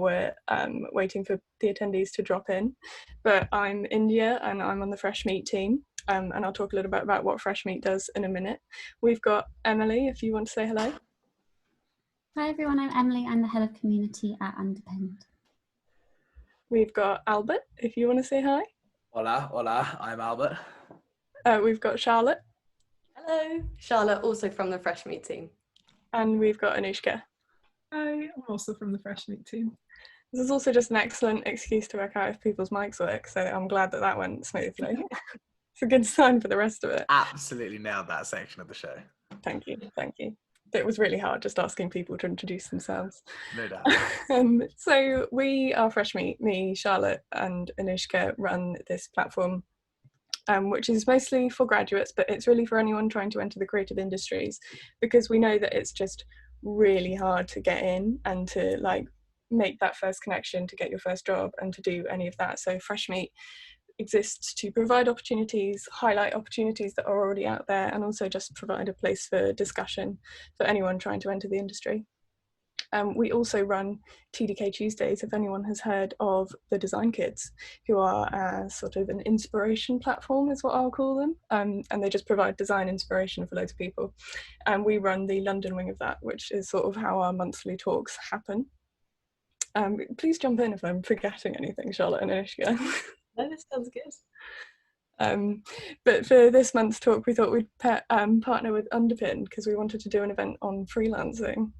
we're waiting for the attendees to drop in. But I'm India and I'm on the FreshMeet team. And I'll talk a little bit about what FreshMeet does in a minute. We've got Emily, if you want to say hello. Hi everyone, I'm Emily. I'm the head of community at Underpinned. We've got Albert, if you want to say hi. Hola, hola, I'm Albert. We've got Charlotte. Hello, Charlotte, also from the FreshMeet team. And we've got Anushka. Hi, I'm also from the FreshMeet team. This is also just an excellent excuse to work out if people's mics work, so I'm glad that that went smoothly. It's a good sign for the rest of it. Absolutely nailed that section of the show. Thank you, thank you. It was really hard just asking people to introduce themselves. No doubt. So we are FreshMeet. Me, Charlotte and Anushka run this platform, which is mostly for graduates, but it's really for anyone trying to enter the creative industries, because we know that it's just really hard to get in and to like make that first connection, to get your first job and to do any of that. So FreshMeet exists to provide opportunities, highlight opportunities that are already out there, and also just provide a place for discussion for anyone trying to enter the industry. We also run TDK Tuesdays, if anyone has heard of the Design Kids, who are sort of an inspiration platform is what I'll call them, and they just provide design inspiration for loads of people. And we run the London wing of that, which is sort of how our monthly talks happen. Please jump in if I'm forgetting anything, Charlotte and Anushka. No, this sounds good. But for this month's talk, we thought we'd partner with Underpin because we wanted to do an event on freelancing.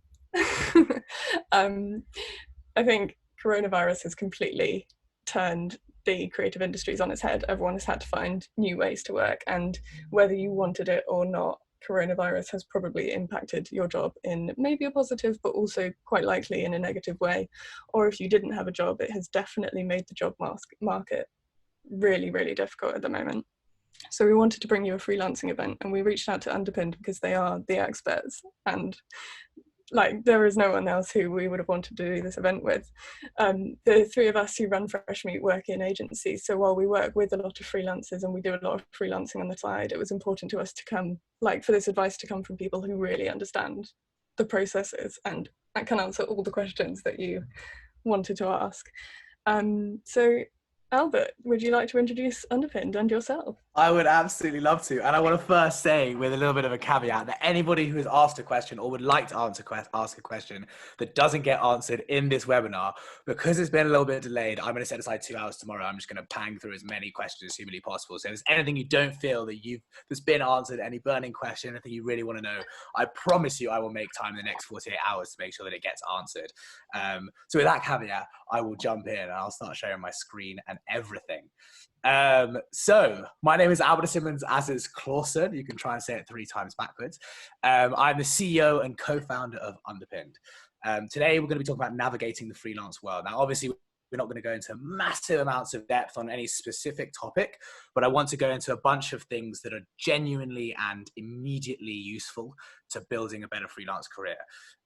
I think coronavirus has completely turned the creative industries on its head. Everyone has had to find new ways to work, and whether you wanted it or not, coronavirus has probably impacted your job in maybe a positive, but also quite likely in a negative way. Or if you didn't have a job, it has definitely made the job market really, really difficult at the moment. So we wanted to bring you a freelancing event, and we reached out to Underpinned because they are the experts, and like there is no one else who we would have wanted to do this event with. The three of us who run FreshMeet work in agencies, so while we work with a lot of freelancers and we do a lot of freelancing on the side, it was important to us to come, like for this advice to come from people who really understand the processes and can answer all the questions that you wanted to ask. So Albert, would you like to introduce Underpinned and yourself? I would absolutely love to. And I want to first say, with a little bit of a caveat, that anybody who has asked a question or would like to ask a question that doesn't get answered in this webinar, because it's been a little bit delayed, I'm going to set aside 2 hours tomorrow. I'm just going to pang through as many questions as humanly possible. So if there's anything you don't feel that's been answered, any burning question, anything you really want to know, I promise you I will make time in the next 48 hours to make sure that it gets answered. So with that caveat, I will jump in and I'll start sharing my screen and everything. So my name is Albert Simmons, as is Clausen. You can try and say it 3 times backwards. I'm the CEO and co-founder of Underpinned. Today we're going to be talking about navigating the freelance world. Now, obviously, we're not going to go into massive amounts of depth on any specific topic, but I want to go into a bunch of things that are genuinely and immediately useful to building a better freelance career.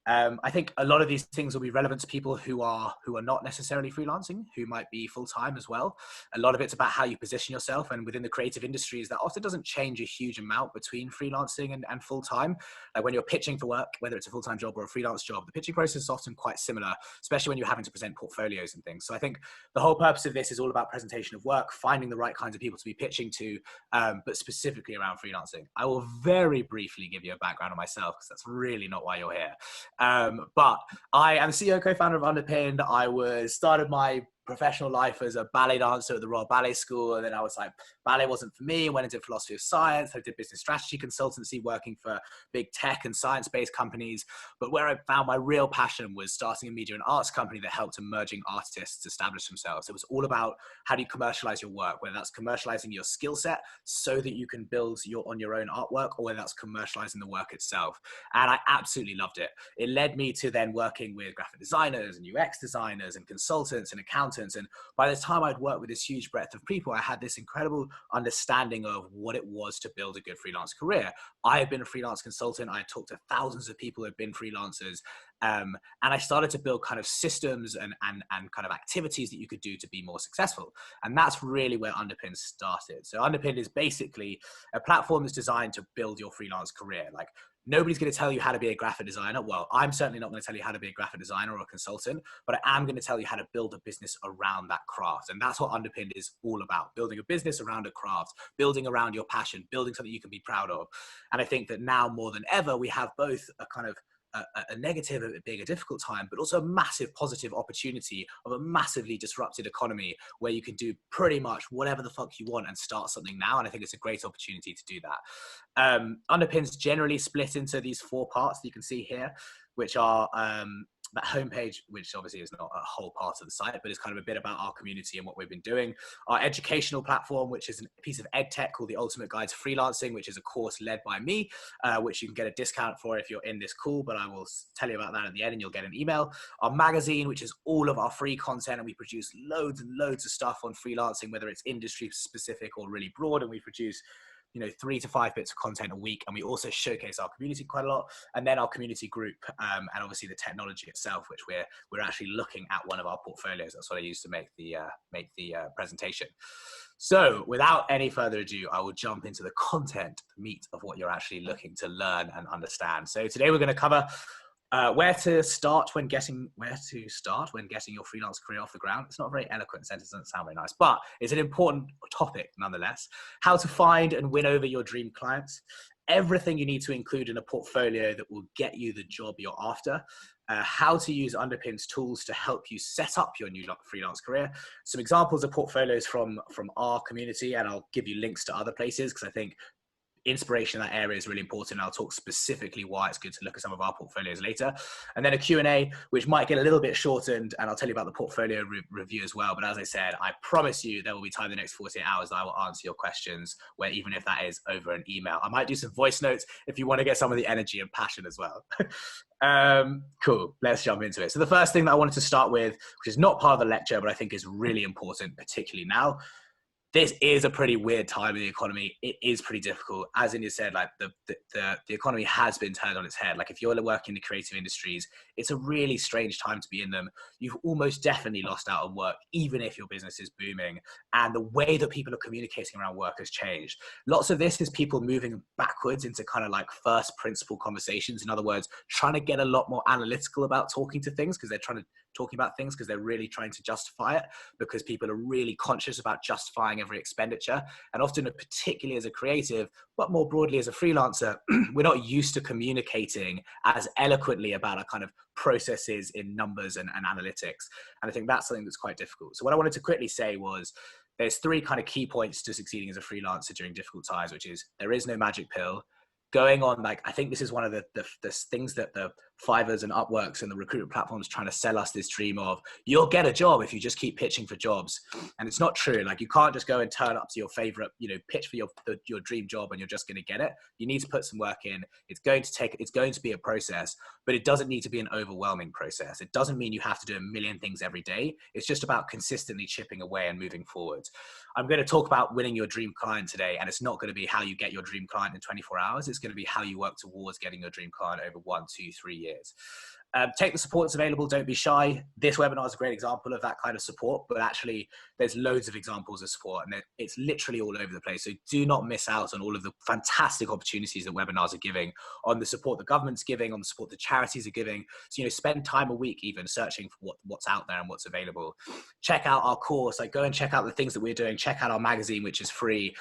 I think a lot of these things will be relevant to people who are not necessarily freelancing, who might be full-time as well. A lot of it's about how you position yourself, and within the creative industries, that often doesn't change a huge amount between freelancing and full-time. Like when you're pitching for work, whether it's a full-time job or a freelance job, the pitching process is often quite similar, especially when you're having to present portfolios and things. So I think the whole purpose of this is all about presentation of work, finding the right kinds of people to be pitching to, but specifically around freelancing. I will very briefly give you a background on myself, because that's really not why you're here. But I am CEO, co-founder of Underpinned. I started my professional life as a ballet dancer at the Royal Ballet School, and then I was like, ballet wasn't for me. Went into philosophy of science. I did business strategy consultancy, working for big tech and science-based companies. But where I found my real passion was starting a media and arts company that helped emerging artists establish themselves. It was all about how do you commercialize your work, whether that's commercializing your skill set so that you can build on your own artwork, or whether that's commercializing the work itself. And I absolutely loved it. It led me to then working with graphic designers and UX designers and consultants and accountants. And by the time I'd worked with this huge breadth of people, I had this incredible understanding of what it was to build a good freelance career. I had been a freelance consultant. I had talked to thousands of people who had been freelancers. And I started to build kind of systems and kind of activities that you could do to be more successful. And that's really where Underpinned started. So Underpinned is basically a platform that's designed to build your freelance career. Like Nobody's going to tell you how to be a graphic designer. Well, I'm certainly not going to tell you how to be a graphic designer or a consultant, but I am going to tell you how to build a business around that craft. And that's what Underpinned is all about, building a business around a craft, building around your passion, building something you can be proud of. And I think that now more than ever, we have both a kind of a negative of it being a difficult time, but also a massive positive opportunity of a massively disrupted economy where you can do pretty much whatever the fuck you want and start something now. And I think it's a great opportunity to do that. Underpinn's generally split into these 4 parts that you can see here, which are that homepage, which obviously is not a whole part of the site, but it's kind of a bit about our community and what we've been doing. Our educational platform, which is a piece of ed tech called the Ultimate Guide to Freelancing, which is a course led by me, which you can get a discount for if you're in this call, but I will tell you about that at the end and you'll get an email. Our magazine, which is all of our free content, and we produce loads and loads of stuff on freelancing, whether it's industry specific or really broad, and we produce 3 to 5 bits of content a week, and we also showcase our community quite a lot. And then our community group, and obviously the technology itself, which we're actually looking at one of our portfolios. That's what I used to make the presentation. So without any further ado, I will jump into the content, meat of what you're actually looking to learn and understand. So today we're going to cover where to start when getting your freelance career off the ground. It's not a very eloquent sentence, doesn't sound very nice, but it's an important topic nonetheless. How to find and win over your dream clients. Everything you need to include in a portfolio that will get you the job you're after. How to use Underpinn's tools to help you set up your new freelance career. Some examples of portfolios from our community, and I'll give you links to other places because I think inspiration in that area is really important. I'll talk specifically why it's good to look at some of our portfolios later. And then a Q&A, which might get a little bit shortened, and I'll tell you about the portfolio review as well. But as I said, I promise you there will be time in the next 48 hours that I will answer your questions, where even if that is over an email. I might do some voice notes if you want to get some of the energy and passion as well. Cool, let's jump into it. So the first thing that I wanted to start with, which is not part of the lecture, but I think is really important, particularly now, this is a pretty weird time in the economy. It is pretty difficult. As India said, like the economy has been turned on its head. Like if you're working in the creative industries, it's a really strange time to be in them. You've almost definitely lost out on work, even if your business is booming. And the way that people are communicating around work has changed. Lots of this is people moving backwards into kind of like first principle conversations. In other words, trying to get a lot more analytical about talking to things because they're talking about things because they're really trying to justify it, because people are really conscious about justifying every expenditure. And often, particularly as a creative, but more broadly as a freelancer, we're not used to communicating as eloquently about our kind of processes in numbers and analytics. And I think that's something that's quite difficult. So what I wanted to quickly say was there's 3 kind of key points to succeeding as a freelancer during difficult times, which is there is no magic pill. Going on, like, I think this is one of the things that the Fivers and Upworks and the recruitment platforms trying to sell us this dream of, you'll get a job if you just keep pitching for jobs. And it's not true. Like, you can't just go and turn up to your favorite, pitch for your dream job and you're just going to get it. You need to put some work in. It's going to be a process, but it doesn't need to be an overwhelming process. It doesn't mean you have to do a million things every day. It's just about consistently chipping away and moving forward. I'm going to talk about winning your dream client today, and it's not going to be how you get your dream client in 24 hours. It's going to be how you work towards getting your dream client over 1, 2, 3 years. Take the support that's available. Don't be shy. This webinar is a great example of that kind of support, but actually there's loads of examples of support, and it's literally all over the place. So do not miss out on all of the fantastic opportunities that webinars are giving, on the support the government's giving, on the support the charities are giving. So, spend time a week even searching for what's out there and what's available. Check out our course, go and check out the things that we're doing. Check out our magazine, which is free.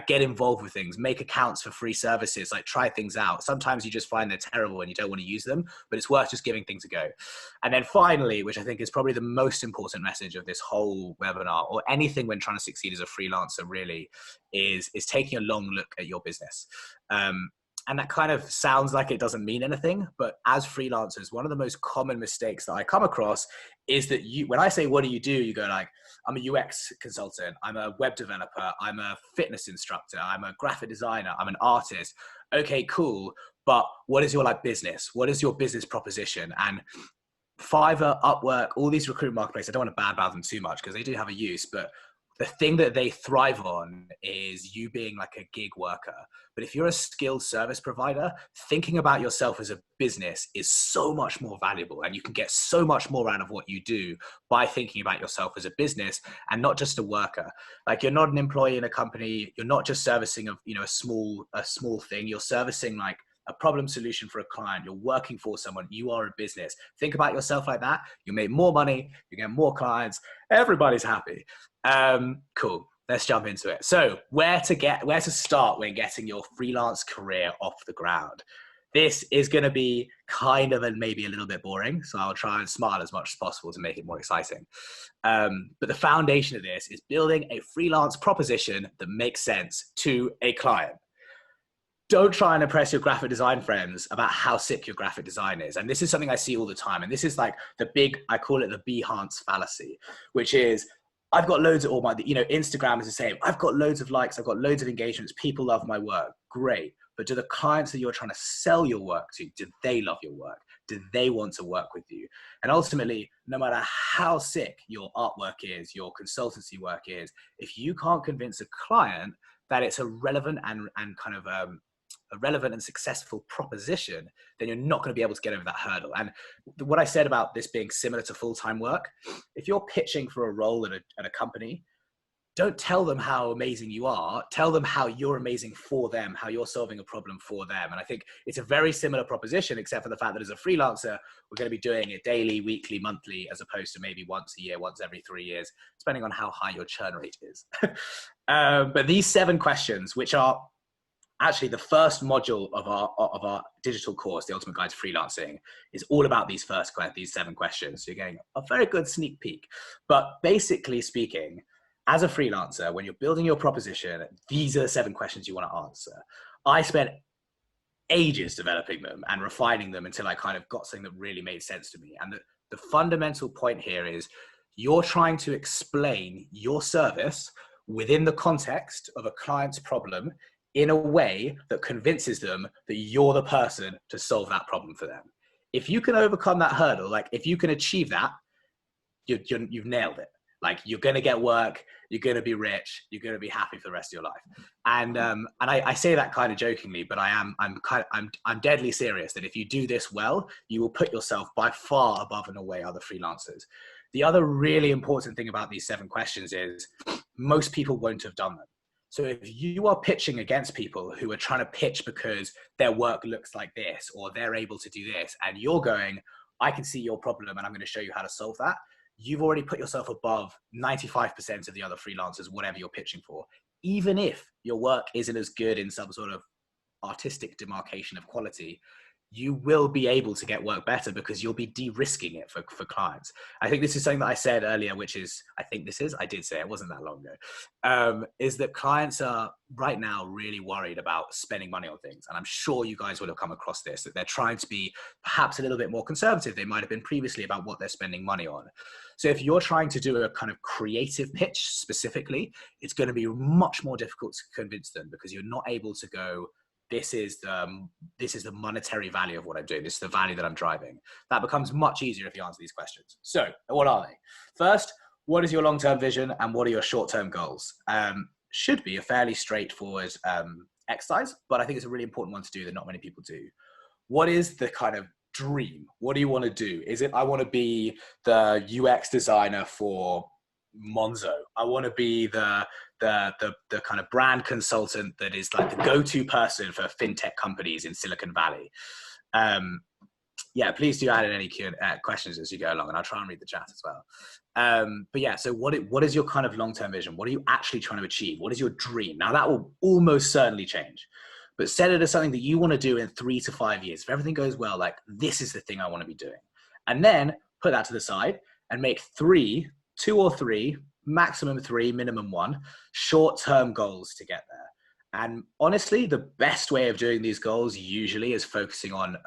Get involved with things, make accounts for free services, try things out. Sometimes you just find they're terrible and you don't want to use them, but it's worth just giving things a go. And then finally, which I think is probably the most important message of this whole webinar, or anything when trying to succeed as a freelancer really, is taking a long look at your business. And that kind of sounds like it doesn't mean anything, but as freelancers, one of the most common mistakes that I come across is that when I say, what do? You go like, I'm a UX consultant, I'm a web developer, I'm a fitness instructor, I'm a graphic designer, I'm an artist. Okay, cool. But what is your business? What is your business proposition? And Fiverr, Upwork, all these recruitment marketplaces, I don't want to badmouth them too much because they do have a use, but the thing that they thrive on is you being like a gig worker. But if you're a skilled service provider, thinking about yourself as a business is so much more valuable, and you can get so much more out of what you do by thinking about yourself as a business and not just a worker. You're not an employee in a company. You're not just servicing a small thing. You're servicing a problem solution for a client, you're working for someone, you are a business. Think about yourself like that. You make more money, you get more clients, everybody's happy. Cool. Let's jump into it. So where to start when getting your freelance career off the ground? This is going to be kind of maybe a little bit boring, so I'll try and smile as much as possible to make it more exciting. But the foundation of this is building a freelance proposition that makes sense to a client. Don't try and impress your graphic design friends about how sick your graphic design is. And this is something I see all the time. And this is like I call it the Behance fallacy, which is, I've got loads of Instagram is the same. I've got loads of likes. I've got loads of engagements. People love my work. Great. But do the clients that you're trying to sell your work to, do they love your work? Do they want to work with you? And ultimately, no matter how sick your artwork is, your consultancy work is, if you can't convince a client that it's a relevant and kind of a relevant and successful proposition, then you're not going to be able to get over that hurdle. And what I said about this being similar to full-time work, if you're pitching for a role at a company, don't tell them how amazing you are. Tell them how you're amazing for them, how you're solving a problem for them. And I think it's a very similar proposition, except for the fact that as a freelancer, we're going to be doing it daily, weekly, monthly, as opposed to maybe once a year, once every 3 years, depending on how high your churn rate is. But these 7 questions, which are actually the first module of our digital course, The Ultimate Guide to Freelancing, is all about these 7 questions. So you're getting a very good sneak peek. But basically speaking, as a freelancer, when you're building your proposition, these are the 7 questions you want to answer. I spent ages developing them and refining them until I kind of got something that really made sense to me. And the fundamental point here is you're trying to explain your service within the context of a client's problem in a way that convinces them that you're the person to solve that problem for them. If you can overcome that hurdle, like if you can achieve that, you've nailed it. Like you're going to get work, you're going to be rich, you're going to be happy for the rest of your life. And I say that kind of jokingly, but I'm deadly serious that if you do this well, you will put yourself by far above and away other freelancers. The other really important thing about these 7 questions is most people won't have done them. So if you are pitching against people who are trying to pitch because their work looks like this, or they're able to do this, and you're going, I can see your problem and I'm going to show you how to solve that, you've already put yourself above 95% of the other freelancers, whatever you're pitching for, even if your work isn't as good in some sort of artistic demarcation of quality. You will be able to get work better because you'll be de-risking it for clients. I think this is something that I said earlier, which is, I did say it wasn't that long ago, is that clients are right now really worried about spending money on things. And I'm sure you guys will have come across this, that they're trying to be perhaps a little bit more conservative. They might have been previously about what they're spending money on. So if you're trying to do a kind of creative pitch specifically, it's going to be much more difficult to convince them because you're not able to go, this is the monetary value of what I'm doing. This is the value that I'm driving. That becomes much easier if you answer these questions. So what are they? First, what is your long-term vision and what are your short-term goals? Should be a fairly straightforward exercise, but I think it's a really important one to do that not many people do. What is the kind of dream? What do you want to do? Is it, I want to be the UX designer for Monzo. I want to be the kind of brand consultant that is like the go-to person for fintech companies in Silicon Valley. Yeah, please do add in any questions as you go along, and I'll try and read the chat as well. But yeah, so what is your kind of long-term vision? What are you actually trying to achieve? What is your dream? Now that will almost certainly change, but set it as something that you want to do in 3 to 5 years. If everything goes well, like this is the thing I want to be doing, and then put that to the side and make 2 or 3, maximum 3, minimum 1, short-term goals to get there. And honestly, the best way of doing these goals usually is focusing on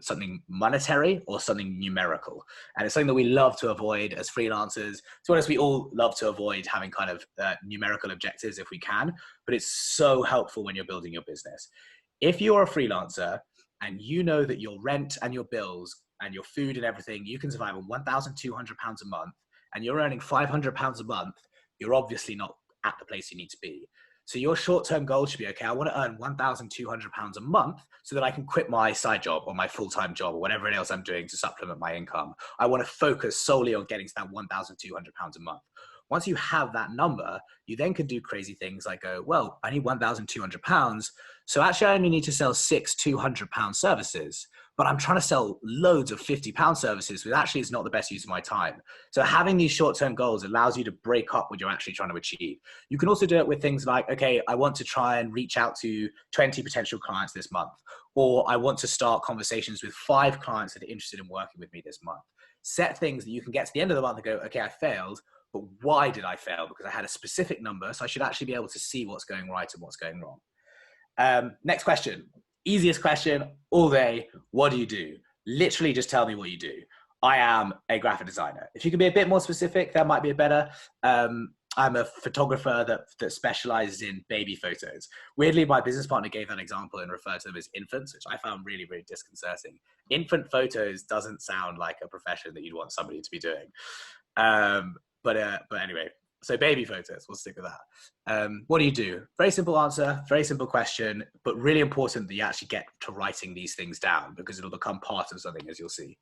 something monetary or something numerical. And it's something that we love to avoid as freelancers. To be honest, we all love to avoid having kind of numerical objectives if we can, but it's so helpful when you're building your business. If you're a freelancer and you know that your rent and your bills and your food and everything, you can survive on £1,200 a month, and you're earning £500 a month, you're obviously not at the place you need to be. So your short-term goal should be, okay, I want to earn £1,200 a month so that I can quit my side job or my full-time job or whatever else I'm doing to supplement my income. I want to focus solely on getting to that £1,200 a month. Once you have that number, you then can do crazy things like go, well, I need £1,200. So actually I only need to sell 6 £200 services, but I'm trying to sell loads of £50 services, which actually is not the best use of my time. So having these short-term goals allows you to break up what you're actually trying to achieve. You can also do it with things like, okay, I want to try and reach out to 20 potential clients this month, or I want to start conversations with 5 clients that are interested in working with me this month. Set things that you can get to the end of the month and go, okay, I failed, but why did I fail? Because I had a specific number, so I should actually be able to see what's going right and what's going wrong. Next question, easiest question all day. What do you do? Literally just tell me what you do. I am a graphic designer. If you can be a bit more specific, that might be a better. I'm a photographer that specializes in baby photos. Weirdly, my business partner gave that example and referred to them as infants, which I found really, really disconcerting. Infant photos doesn't sound like a profession that you'd want somebody to be doing. But anyway, so baby photos, we'll stick with that. What do you do? Very simple answer, very simple question, but really important that you actually get to writing these things down because it'll become part of something, as you'll see.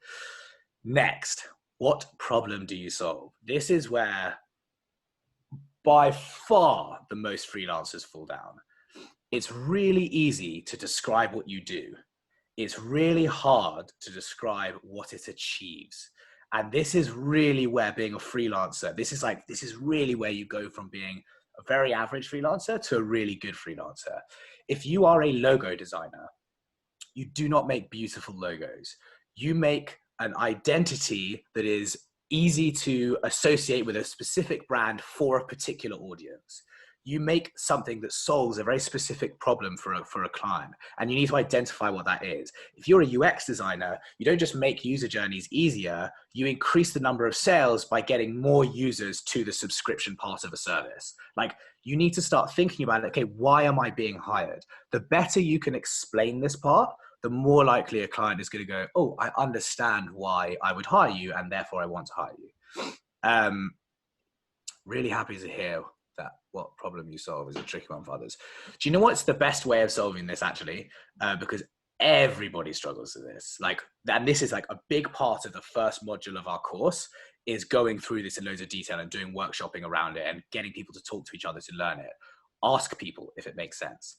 Next, what problem do you solve? This is where by far the most freelancers fall down. It's really easy to describe what you do. It's really hard to describe what it achieves. And this is really where being a freelancer, this is really where you go from being a very average freelancer to a really good freelancer. If you are a logo designer, you do not make beautiful logos. You make an identity that is easy to associate with a specific brand for a particular audience. You make something that solves a very specific problem for a client, and you need to identify what that is. If you're a UX designer, you don't just make user journeys easier, you increase the number of sales by getting more users to the subscription part of a service. Like, you need to start thinking about, okay, why am I being hired? The better you can explain this part, the more likely a client is going to go, oh, I understand why I would hire you, and therefore I want to hire you. Really happy to hear that what problem you solve is a tricky one for others. Do you know what's the best way of solving this actually? Because everybody struggles with this. And this is like a big part of the first module of our course is going through this in loads of detail and doing workshopping around it and getting people to talk to each other to learn it. Ask people if it makes sense.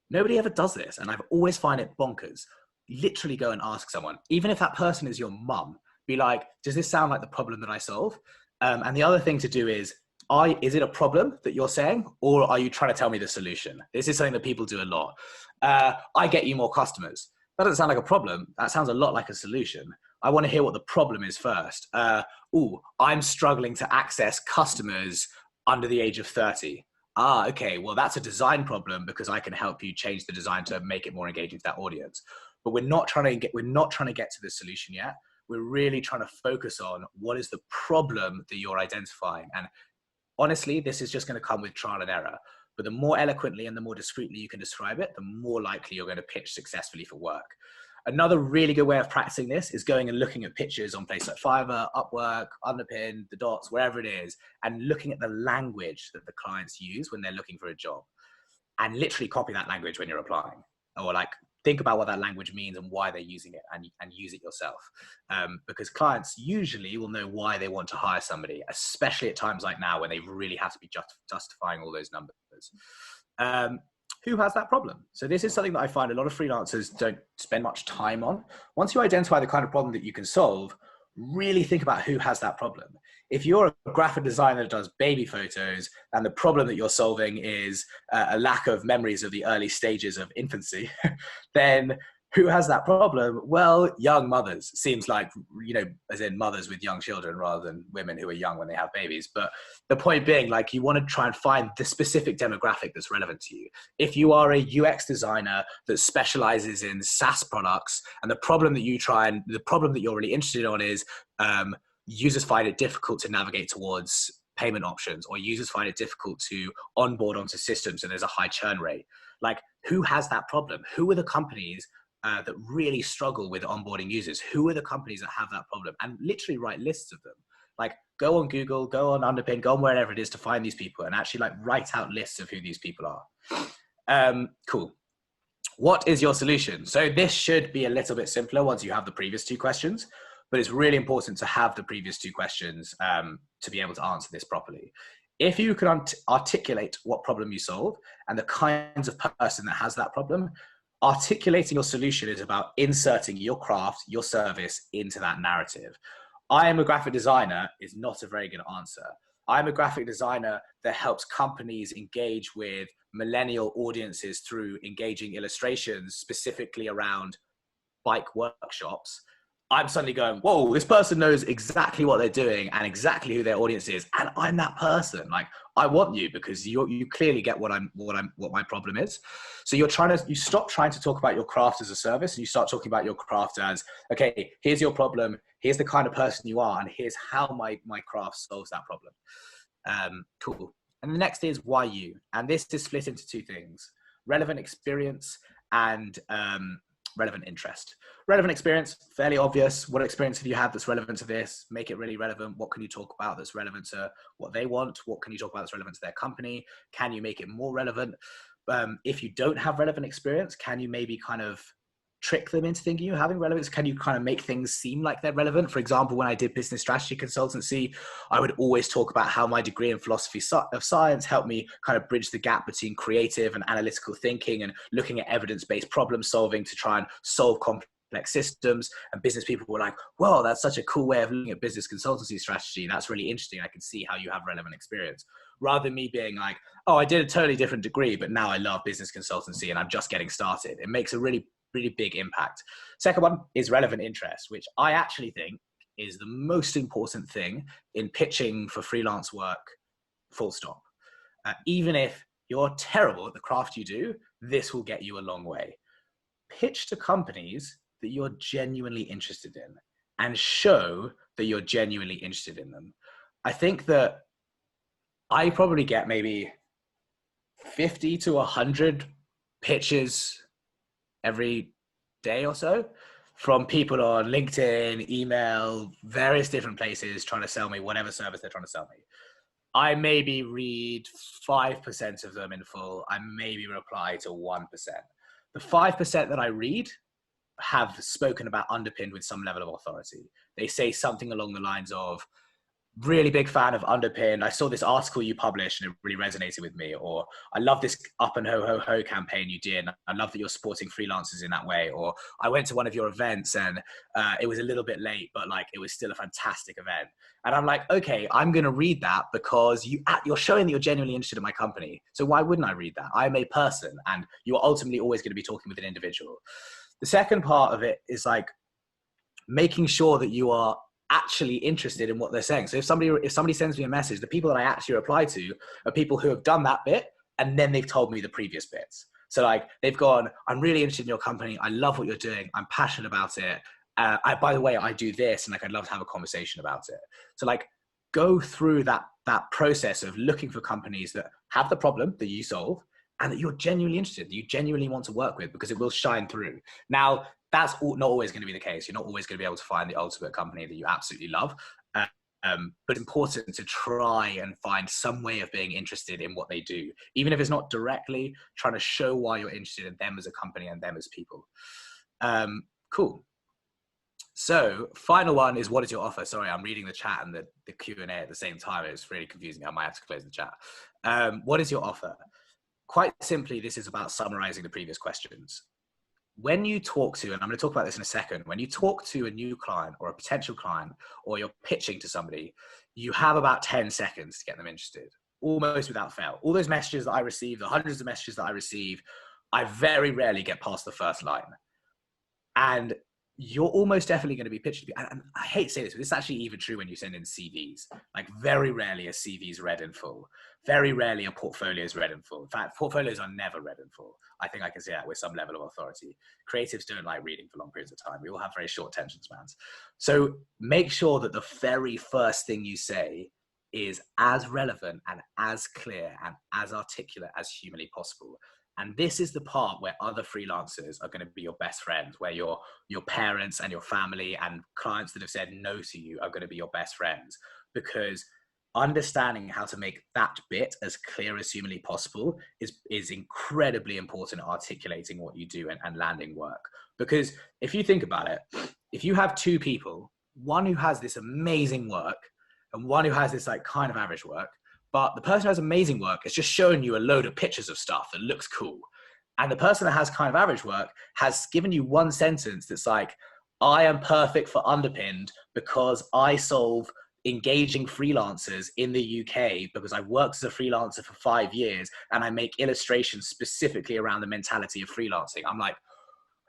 Nobody ever does this, and I've always find it bonkers. Literally go and ask someone, even if that person is your mum, be like, does this sound like the problem that I solve? And the other thing to do is it a problem that you're saying, or are you trying to tell me the solution? This is something that people do a lot. I get you more customers. That doesn't sound like a problem. That sounds a lot like a solution. I want to hear what the problem is first. I'm struggling to access customers under the age of 30. Okay, well, that's a design problem because I can help you change the design to make it more engaging to that audience. But we're not trying to get to the solution yet. We're really trying to focus on what is the problem that you're identifying. And honestly, this is just going to come with trial and error. But the more eloquently and the more discreetly you can describe it, the more likely you're going to pitch successfully for work. Another really good way of practicing this is going and looking at pitches on places like Fiverr, Upwork, Underpin, The Dots, wherever it is, and looking at the language that the clients use when they're looking for a job, and literally copy that language when you're applying, or think about what that language means and why they're using it, and use it yourself. Because clients usually will know why they want to hire somebody, especially at times like now when they really have to be justifying all those numbers. Who has that problem? So this is something that I find a lot of freelancers don't spend much time on. Once you identify the kind of problem that you can solve, really think about who has that problem. If you're a graphic designer that does baby photos and the problem that you're solving is a lack of memories of the early stages of infancy, then who has that problem? Well, young mothers. Seems like, as in mothers with young children rather than women who are young when they have babies. But the point being, you want to try and find the specific demographic that's relevant to you. If you are a UX designer that specializes in SaaS products, and the problem that you're really interested in is users find it difficult to navigate towards payment options, or users find it difficult to onboard onto systems and there's a high churn rate. Who has that problem? Who are the companies that really struggle with onboarding users? Who are the companies that have that problem? And literally write lists of them. Go on Google, go on Underpin, go on wherever it is to find these people, and actually write out lists of who these people are. Cool. What is your solution? So this should be a little bit simpler once you have the previous two questions. but it's really important to have the previous two questions to be able to answer this properly. If you can articulate what problem you solve and the kinds of person that has that problem, articulating your solution is about inserting your craft, your service into that narrative. I am a graphic designer is not a very good answer. I'm a graphic designer that helps companies engage with millennial audiences through engaging illustrations specifically around bike workshops. I'm suddenly going, whoa, this person knows exactly what they're doing and exactly who their audience is. And I'm that person. Like, I want you because you clearly get what my problem is. So you stop trying to talk about your craft as a service and you start talking about your craft as, okay, here's your problem. Here's the kind of person you are. And here's how my craft solves that problem. Cool. And the next is why you, and this is split into two things: relevant experience and, relevant interest. Relevant experience, fairly obvious. What experience have you had that's relevant to this? Make it really relevant. What can you talk about that's relevant to what they want? What can you talk about that's relevant to their company? Can you make it more relevant? If you don't have relevant experience, can you maybe kind of trick them into thinking you're having relevance? Can you kind of make things seem like they're relevant? For example, when I did business strategy consultancy, I would always talk about how my degree in philosophy of science helped me kind of bridge the gap between creative and analytical thinking and looking at evidence-based problem solving to try and solve complex systems. And business people were like, whoa, that's such a cool way of looking at business consultancy strategy. That's really interesting. I can see how you have relevant experience. Rather than me being like, oh, I did a totally different degree, but now I love business consultancy and I'm just getting started. It makes a really big impact. Second one is relevant interest, which I actually think is the most important thing in pitching for freelance work, full stop. Even if you're terrible at the craft you do, this will get you a long way. Pitch to companies that you're genuinely interested in and show that you're genuinely interested in them. I think that I probably get maybe 50 to 100 pitches every day or so from people on LinkedIn, email, various different places trying to sell me whatever service they're trying to sell me. I maybe read 5% of them in full. I maybe reply to 1%. The 5% that I read have spoken about underpinned with some level of authority. They say something along the lines of, really big fan of Underpinned. I saw this article you published and it really resonated with me. Or I love this Up and Ho Ho Ho campaign you did. I love that you're supporting freelancers in that way. Or I went to one of your events and it was a little bit late, but like it was still a fantastic event. And I'm like, okay, I'm going to read that because you're showing that you're genuinely interested in my company. So why wouldn't I read that? I'm a person and you're ultimately always going to be talking with an individual. The second part of it is like making sure that you are actually interested in what they're saying. So if somebody sends me a message, the people that I actually reply to are people who have done that bit and then they've told me the previous bits. So like they've gone, I'm really interested in your company. I love what you're doing. I'm passionate about it. By the way, I do this and like I'd love to have a conversation about it. So like go through that process of looking for companies that have the problem that you solve and that you're genuinely interested, that you genuinely want to work with, because it will shine through. Now, that's not always going to be the case. You're not always going to be able to find the ultimate company that you absolutely love. But it's important to try and find some way of being interested in what they do, even if it's not directly, trying to show why you're interested in them as a company and them as people. Cool. So final one is, what is your offer? Sorry, I'm reading the chat and the Q&A at the same time. It's really confusing. I might have to close the chat. What is your offer? Quite simply, this is about summarizing the previous questions. When you talk to, and I'm going to talk about this in a second, when you talk to a new client or a potential client, or you're pitching to somebody, you have about 10 seconds to get them interested, almost without fail. All those messages that I receive, the hundreds of messages that I receive, I very rarely get past the first line. And you're almost definitely going to be pitched. And I hate to say this, but this is actually even true when you send in CVs. Like very rarely a CV is read in full. Very rarely a portfolio is read in full. In fact, portfolios are never read in full. I think I can say that with some level of authority. Creatives don't like reading for long periods of time. We all have very short attention spans. So make sure that the very first thing you say is as relevant and as clear and as articulate as humanly possible. And this is the part where other freelancers are going to be your best friends, where your parents and your family and clients that have said no to you are going to be your best friends, because understanding how to make that bit as clear as humanly possible is incredibly important at articulating what you do and landing work. Because if you think about it, if you have two people one who has this amazing work and one who has this like kind of average work. But the person who has amazing work is just showing you a load of pictures of stuff that looks cool. And the person that has kind of average work has given you one sentence that's like, I am perfect for Underpinned because I solve engaging freelancers in the UK because I've worked as a freelancer for 5 years and I make illustrations specifically around the mentality of freelancing. I'm like,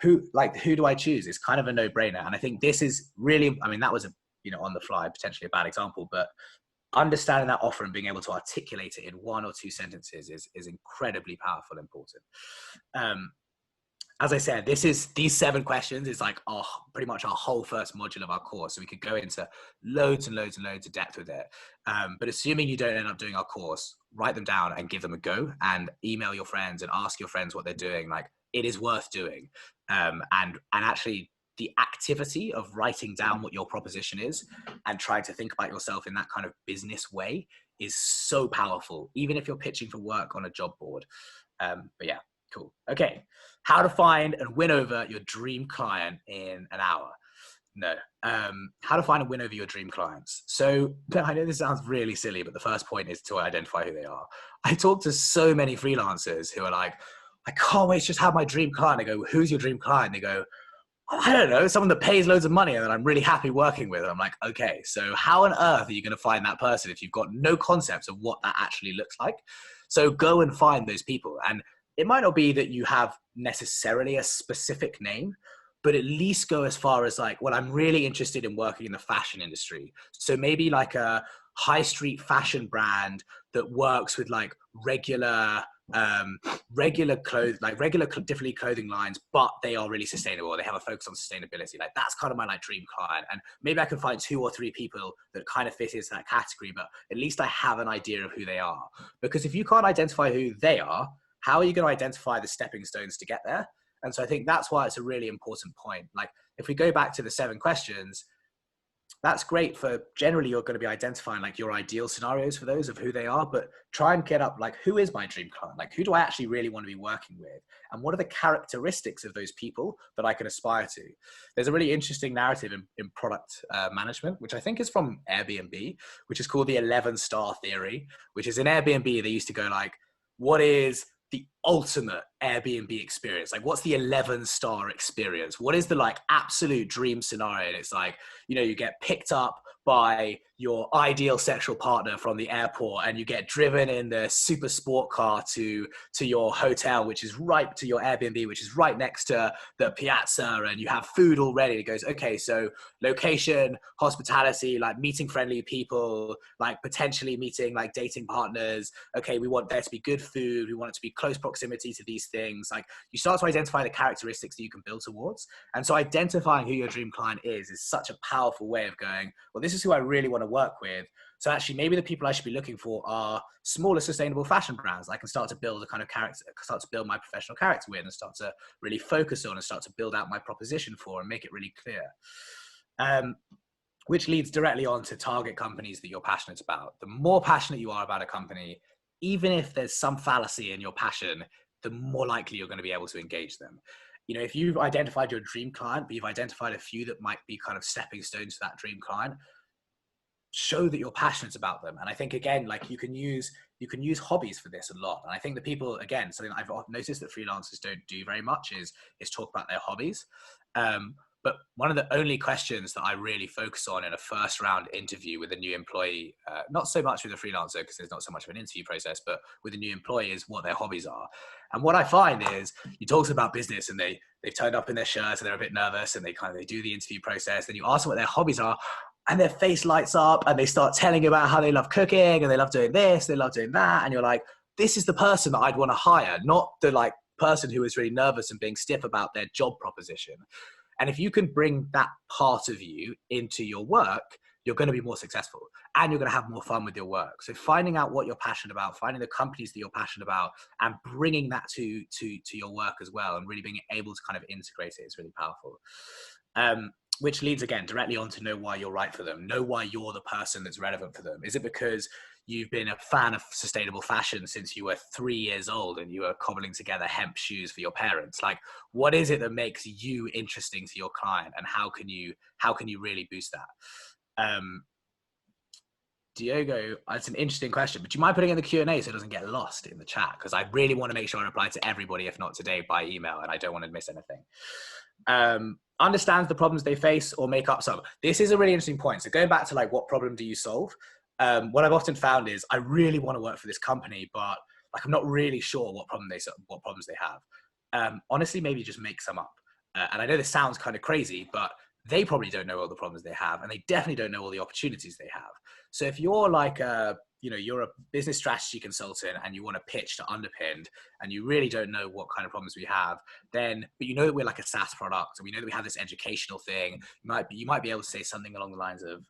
who do I choose? It's kind of a no-brainer. And I think this is really, I mean, that was a, on the fly, potentially a bad example, but understanding that offer and being able to articulate it in 1 or 2 sentences is incredibly powerful and important. As I said, these 7 questions is like pretty much our whole first module of our course. So we could go into loads and loads and loads of depth with it. But assuming you don't end up doing our course, write them down and give them a go and email your friends and ask your friends what they're doing. Like, it is worth doing. And actually the activity of writing down what your proposition is and trying to think about yourself in that kind of business way is so powerful, even if you're pitching for work on a job board. But yeah, cool. Okay. How to find and win over your dream client in an hour. No. How to find and win over your dream clients. So I know this sounds really silly, but the first point is to identify who they are. I talk to so many freelancers who are like, I can't wait to just have my dream client. I go, who's your dream client? They go, I don't know, someone that pays loads of money and that I'm really happy working with. And I'm like, okay, so how on earth are you going to find that person if you've got no concept of what that actually looks like? So go and find those people. And it might not be that you have necessarily a specific name, but at least go as far as like, well, I'm really interested in working in the fashion industry. So maybe like a high street fashion brand that works with like regular clothes, like regular differently clothing lines, but they are really sustainable. They have a focus on sustainability. Like, that's kind of my like dream client. And maybe I can find 2 or 3 people that kind of fit into that category, but at least I have an idea of who they are. Because if you can't identify who they are, how are you going to identify the stepping stones to get there? And so I think that's why it's a really important point. Like, if we go back to the 7 questions, that's great for generally you're going to be identifying like your ideal scenarios for those of who they are, but try and get up like, who is my dream client? Like, who do I actually really want to be working with? And what are the characteristics of those people that I can aspire to? There's a really interesting narrative in product management, which I think is from Airbnb, which is called the 11-star theory, which is in Airbnb, they used to go like, what is the ultimate Airbnb experience? Like, what's the 11-star experience? What is the like absolute dream scenario? And it's like, you get picked up by your ideal sexual partner from the airport and you get driven in the super sport car to your hotel, which is right to your Airbnb, which is right next to the piazza, and you have food already. It goes, okay, so location, hospitality, like meeting friendly people, like potentially meeting like dating partners. Okay, we want there to be good food. We want it to be close proximity to these things. Like, you start to identify the characteristics that you can build towards. And so identifying who your dream client is such a powerful way of going, well, this is who I really want to work with. So actually, maybe the people I should be looking for are smaller, sustainable fashion brands. I can start to build a kind of character, start to build my professional character with, and start to really focus on and start to build out my proposition for and make it really clear. Which leads directly on to target companies that you're passionate about. The more passionate you are about a company, even if there's some fallacy in your passion, the more likely you're going to be able to engage them. If you've identified your dream client, but you've identified a few that might be kind of stepping stones to that dream client, show that you're passionate about them. And I think, again, like, you can use hobbies for this a lot. And I think that people, again, something that I've noticed that freelancers don't do very much is talk about their hobbies. But one of the only questions that I really focus on in a first round interview with a new employee, not so much with a freelancer because there's not so much of an interview process, but with a new employee, is what their hobbies are. And what I find is you talk about business and they've turned up in their shirts and they're a bit nervous and they do the interview process. Then you ask them what their hobbies are and their face lights up and they start telling you about how they love cooking and they love doing this, they love doing that. And you're like, this is the person that I'd want to hire, not the like person who is really nervous and being stiff about their job proposition. And if you can bring that part of you into your work, you're going to be more successful and you're going to have more fun with your work. So finding out what you're passionate about, finding the companies that you're passionate about, and bringing that to your work as well, and really being able to kind of integrate it is really powerful. Which leads, again, directly on to know why you're right for them. Know why you're the person that's relevant for them. Is it because you've been a fan of sustainable fashion since you were 3 years old and you were cobbling together hemp shoes for your parents. Like, what is it that makes you interesting to your client, and how can you really boost that? Diogo, that's an interesting question, but do you mind putting in the Q&A so it doesn't get lost in the chat? Because I really want to make sure I reply to everybody, if not today, by email, and I don't want to miss anything. Understands the problems they face or make up some. This is a really interesting point. So going back to like, what problem do you solve? What I've often found is I really want to work for this company, but like, I'm not really sure what problems they have. Honestly, maybe just make some up. And I know this sounds kind of crazy, but they probably don't know all the problems they have, and they definitely don't know all the opportunities they have. So if you're like you're a business strategy consultant and you want to pitch to Underpinned and you really don't know what kind of problems we have, but you know that we're like a SaaS product and we know that we have this educational thing, you might be able to say something along the lines of,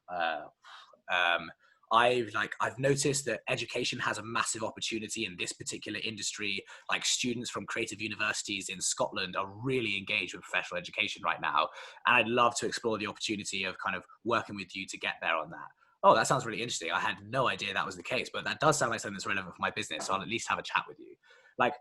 I've noticed that education has a massive opportunity in this particular industry. Like, students from creative universities in Scotland are really engaged with professional education right now. And I'd love to explore the opportunity of kind of working with you to get there on that. Oh, that sounds really interesting. I had no idea that was the case, but that does sound like something that's relevant for my business. So I'll at least have a chat with you. Like,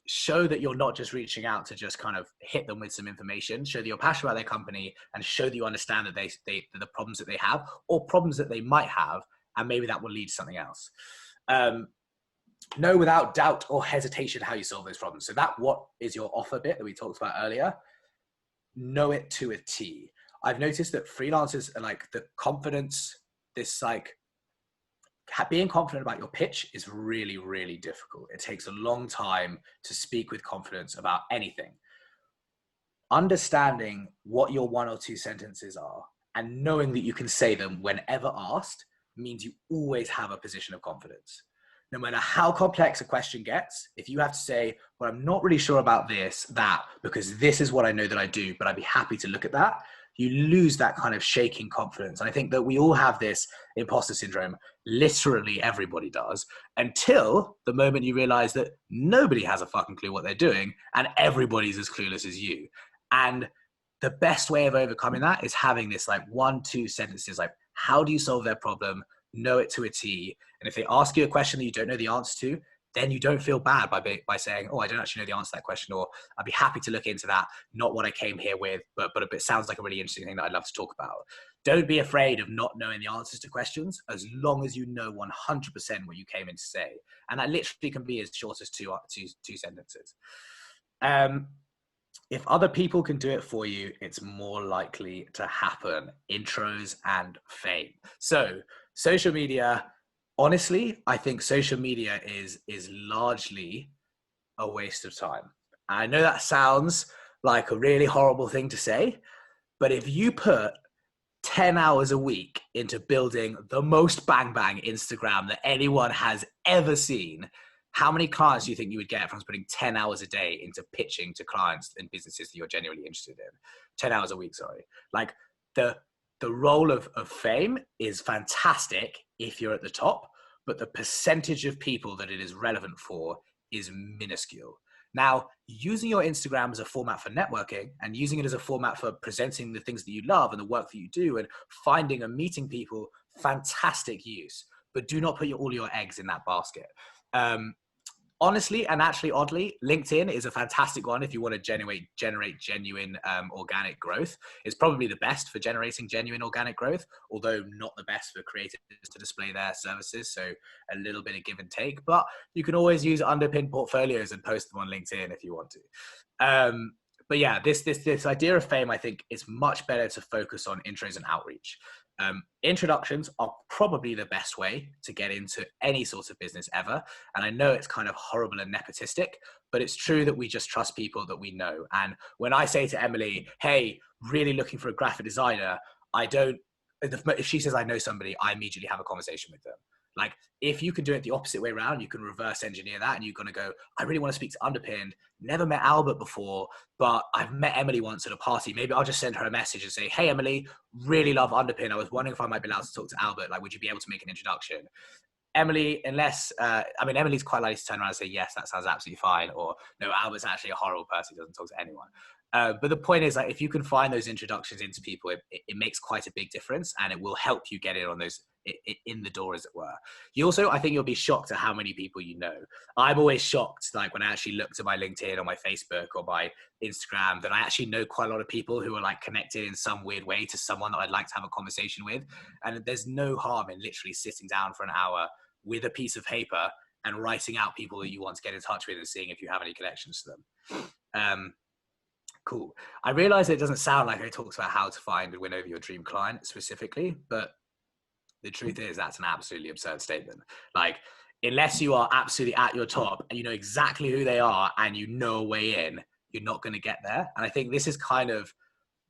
show that you're not just reaching out to just kind of hit them with some information. Show that you're passionate about their company, and show that you understand that the problems that they have or problems that they might have, and maybe that will lead to something else. Know without doubt or hesitation how you solve those problems. So that what is your offer bit that we talked about earlier, know it to a T. I've noticed that freelancers are like, the confidence, this like, being confident about your pitch is really, really difficult. It takes a long time to speak with confidence about anything. Understanding what your 1 or 2 sentences are and knowing that you can say them whenever asked means you always have a position of confidence. No matter how complex a question gets, if you have to say, well, I'm not really sure about that, because this is what I know that I do, but I'd be happy to look at that, you lose that kind of shaking confidence. And I think that we all have this imposter syndrome. Literally everybody does, until the moment you realize that nobody has a fucking clue what they're doing and everybody's as clueless as you. And the best way of overcoming that is having this like 1-2 sentences, like, how do you solve their problem? Know it to a T. And if they ask you a question that you don't know the answer to, then you don't feel bad by saying, oh, I don't actually know the answer to that question, or I'd be happy to look into that. Not what I came here with, but it sounds like a really interesting thing that I'd love to talk about. Don't be afraid of not knowing the answers to questions, as long as you know 100% what you came in to say. And that literally can be as short as two sentences. If other people can do it for you, it's more likely to happen. Intros and fame. So social media, honestly, I think social media is largely a waste of time. I know that sounds like a really horrible thing to say, but if you put 10 hours a week into building the most bang Instagram that anyone has ever seen, how many clients do you think you would get from putting 10 hours a day into pitching to clients and businesses that you're genuinely interested in? 10 hours a week, sorry. Like, the role of fame is fantastic if you're at the top, but the percentage of people that it is relevant for is minuscule. Now, using your Instagram as a format for networking and using it as a format for presenting the things that you love and the work that you do and finding and meeting people, fantastic use, but do not put all your eggs in that basket. Honestly, and actually oddly, LinkedIn is a fantastic one if you want to generate genuine organic growth. It's probably the best for generating genuine organic growth, although not the best for creators to display their services. So a little bit of give and take, but you can always use Underpinned portfolios and post them on LinkedIn if you want to. But yeah, this idea of fame, I think, is much better to focus on intros and outreach. Introductions are probably the best way to get into any sort of business ever. And I know it's kind of horrible and nepotistic, but it's true that we just trust people that we know. And when I say to Emily, hey, really looking for a graphic designer, if she says I know somebody, I immediately have a conversation with them. Like, if you can do it the opposite way around, you can reverse engineer that, and you're going to go, I really want to speak to Underpinned. Never met Albert before, but I've met Emily once at a party. Maybe I'll just send her a message and say, hey, Emily, really love Underpinned. I was wondering if I might be allowed to talk to Albert. Like, would you be able to make an introduction? Emily, Emily's quite likely to turn around and say, yes, that sounds absolutely fine. Or no, Albert's actually a horrible person who doesn't talk to anyone. But the point is, like, if you can find those introductions into people, it makes quite a big difference, and it will help you get in on those in the door, as it were. You also, I think you'll be shocked at how many people you know. I'm always shocked, like when I actually look at my LinkedIn or my Facebook or my Instagram, that I actually know quite a lot of people who are like connected in some weird way to someone that I'd like to have a conversation with. And there's no harm in literally sitting down for an hour with a piece of paper and writing out people that you want to get in touch with and seeing if you have any connections to them. Cool. I realize it doesn't sound like I talked about how to find and win over your dream client specifically, but the truth is that's an absolutely absurd statement. Like, unless you are absolutely at your top and you know exactly who they are and you know a way in, you're not going to get there. And I think this is kind of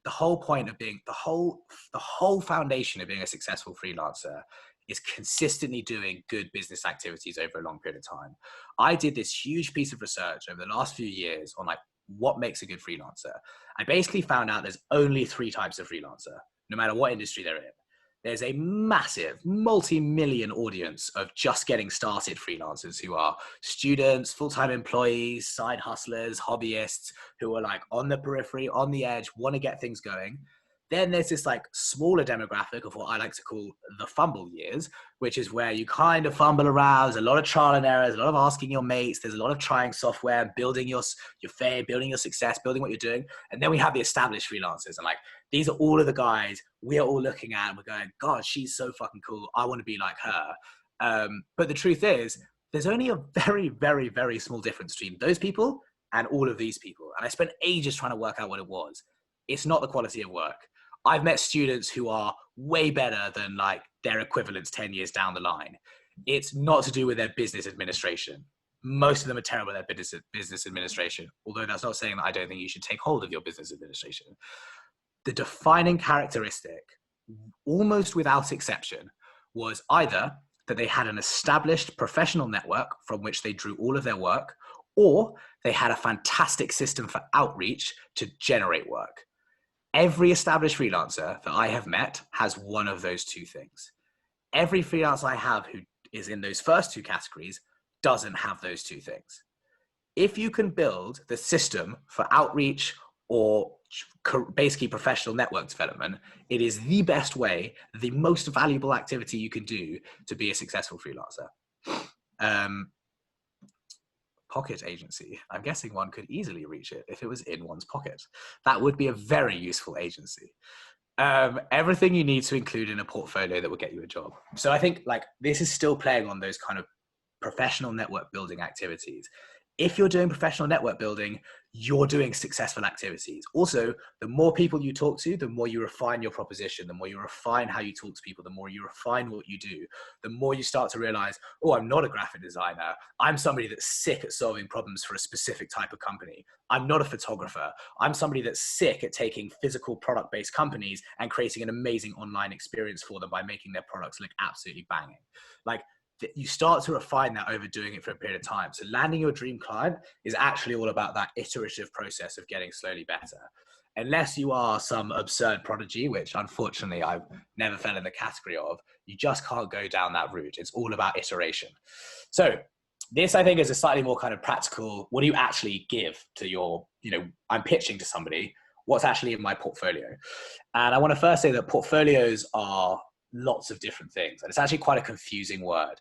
the whole point of being the whole foundation of being a successful freelancer is consistently doing good business activities over a long period of time. I did this huge piece of research over the last few years on like what makes a good freelancer. I basically found out there's only 3 types of freelancer, no matter what industry they're in. There's a massive multi-million audience of just getting started freelancers who are students, full-time employees, side hustlers, hobbyists who are like on the periphery, on the edge, want to get things going. Then there's this like smaller demographic of what I like to call the fumble years, which is where you kind of fumble around. There's a lot of trial and error, there's a lot of asking your mates, there's a lot of trying software, building your fame, building your success, building what you're doing. And then we have the established freelancers, and like these are all of the guys we're all looking at and we're going, God, she's so fucking cool. I want to be like her. But the truth is, there's only a very, very, very small difference between those people and all of these people. And I spent ages trying to work out what it was. It's not the quality of work. I've met students who are way better than like their equivalents 10 years down the line. It's not to do with their business administration. Most of them are terrible at their business administration, although that's not saying that I don't think you should take hold of your business administration. The defining characteristic, almost without exception, was either that they had an established professional network from which they drew all of their work, or they had a fantastic system for outreach to generate work. Every established freelancer that I have met has one of those 2 things. Every freelancer I have who is in those first 2 categories doesn't have those 2 things. If you can build the system for outreach or basically professional network development, it is the best way, the most valuable activity you can do to be a successful freelancer. Pocket agency. I'm guessing one could easily reach it if it was in one's pocket. That would be a very useful agency. Everything you need to include in a portfolio that will get you a job. So I think like this is still playing on those kind of professional network building activities. If you're doing professional network building, you're doing successful activities. Also, the more people you talk to, the more you refine your proposition, the more you refine how you talk to people, the more you refine what you do, the more you start to realize, oh, I'm not a graphic designer. I'm somebody that's sick at solving problems for a specific type of company. I'm not a photographer. I'm somebody that's sick at taking physical product-based companies and creating an amazing online experience for them by making their products look absolutely banging. Like, you start to refine that over doing it for a period of time. So landing your dream client is actually all about that iterative process of getting slowly better. Unless you are some absurd prodigy, which unfortunately I've never fell in the category of, you just can't go down that route. It's all about iteration. So this, I think, is a slightly more kind of practical, what do you actually give to your, I'm pitching to somebody, what's actually in my portfolio? And I want to first say that portfolios are lots of different things. And it's actually quite a confusing word.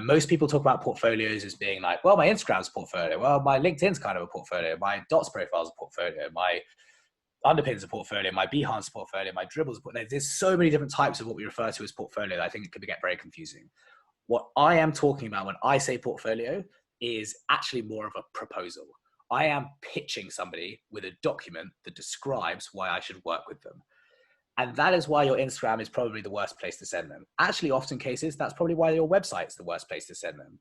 Most people talk about portfolios as being like, well, my Instagram's a portfolio. Well, my LinkedIn's kind of a portfolio. My Dots profile's a portfolio. My Underpin's a portfolio. My Behance portfolio. My Dribble's a portfolio. There's so many different types of what we refer to as portfolio that I think it could get very confusing. What I am talking about when I say portfolio is actually more of a proposal. I am pitching somebody with a document that describes why I should work with them. And that is why your Instagram is probably the worst place to send them. Actually, often cases, that's probably why your website's the worst place to send them.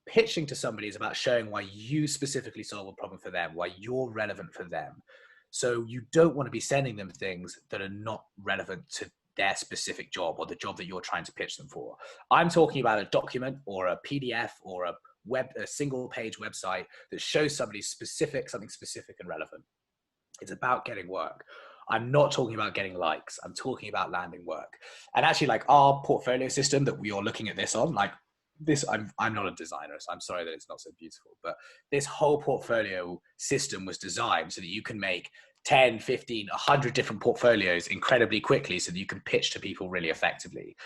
Pitching to somebody is about showing why you specifically solve a problem for them, why you're relevant for them. So you don't want to be sending them things that are not relevant to their specific job or the job that you're trying to pitch them for. I'm talking about a document or a PDF or a single page website that shows somebody something specific and relevant. It's about getting work. I'm not talking about getting likes. I'm talking about landing work. And actually, like our portfolio system that we are looking at this on, like this, I'm not a designer, so I'm sorry that it's not so beautiful, but this whole portfolio system was designed so that you can make 10, 15, 100 different portfolios incredibly quickly so that you can pitch to people really effectively.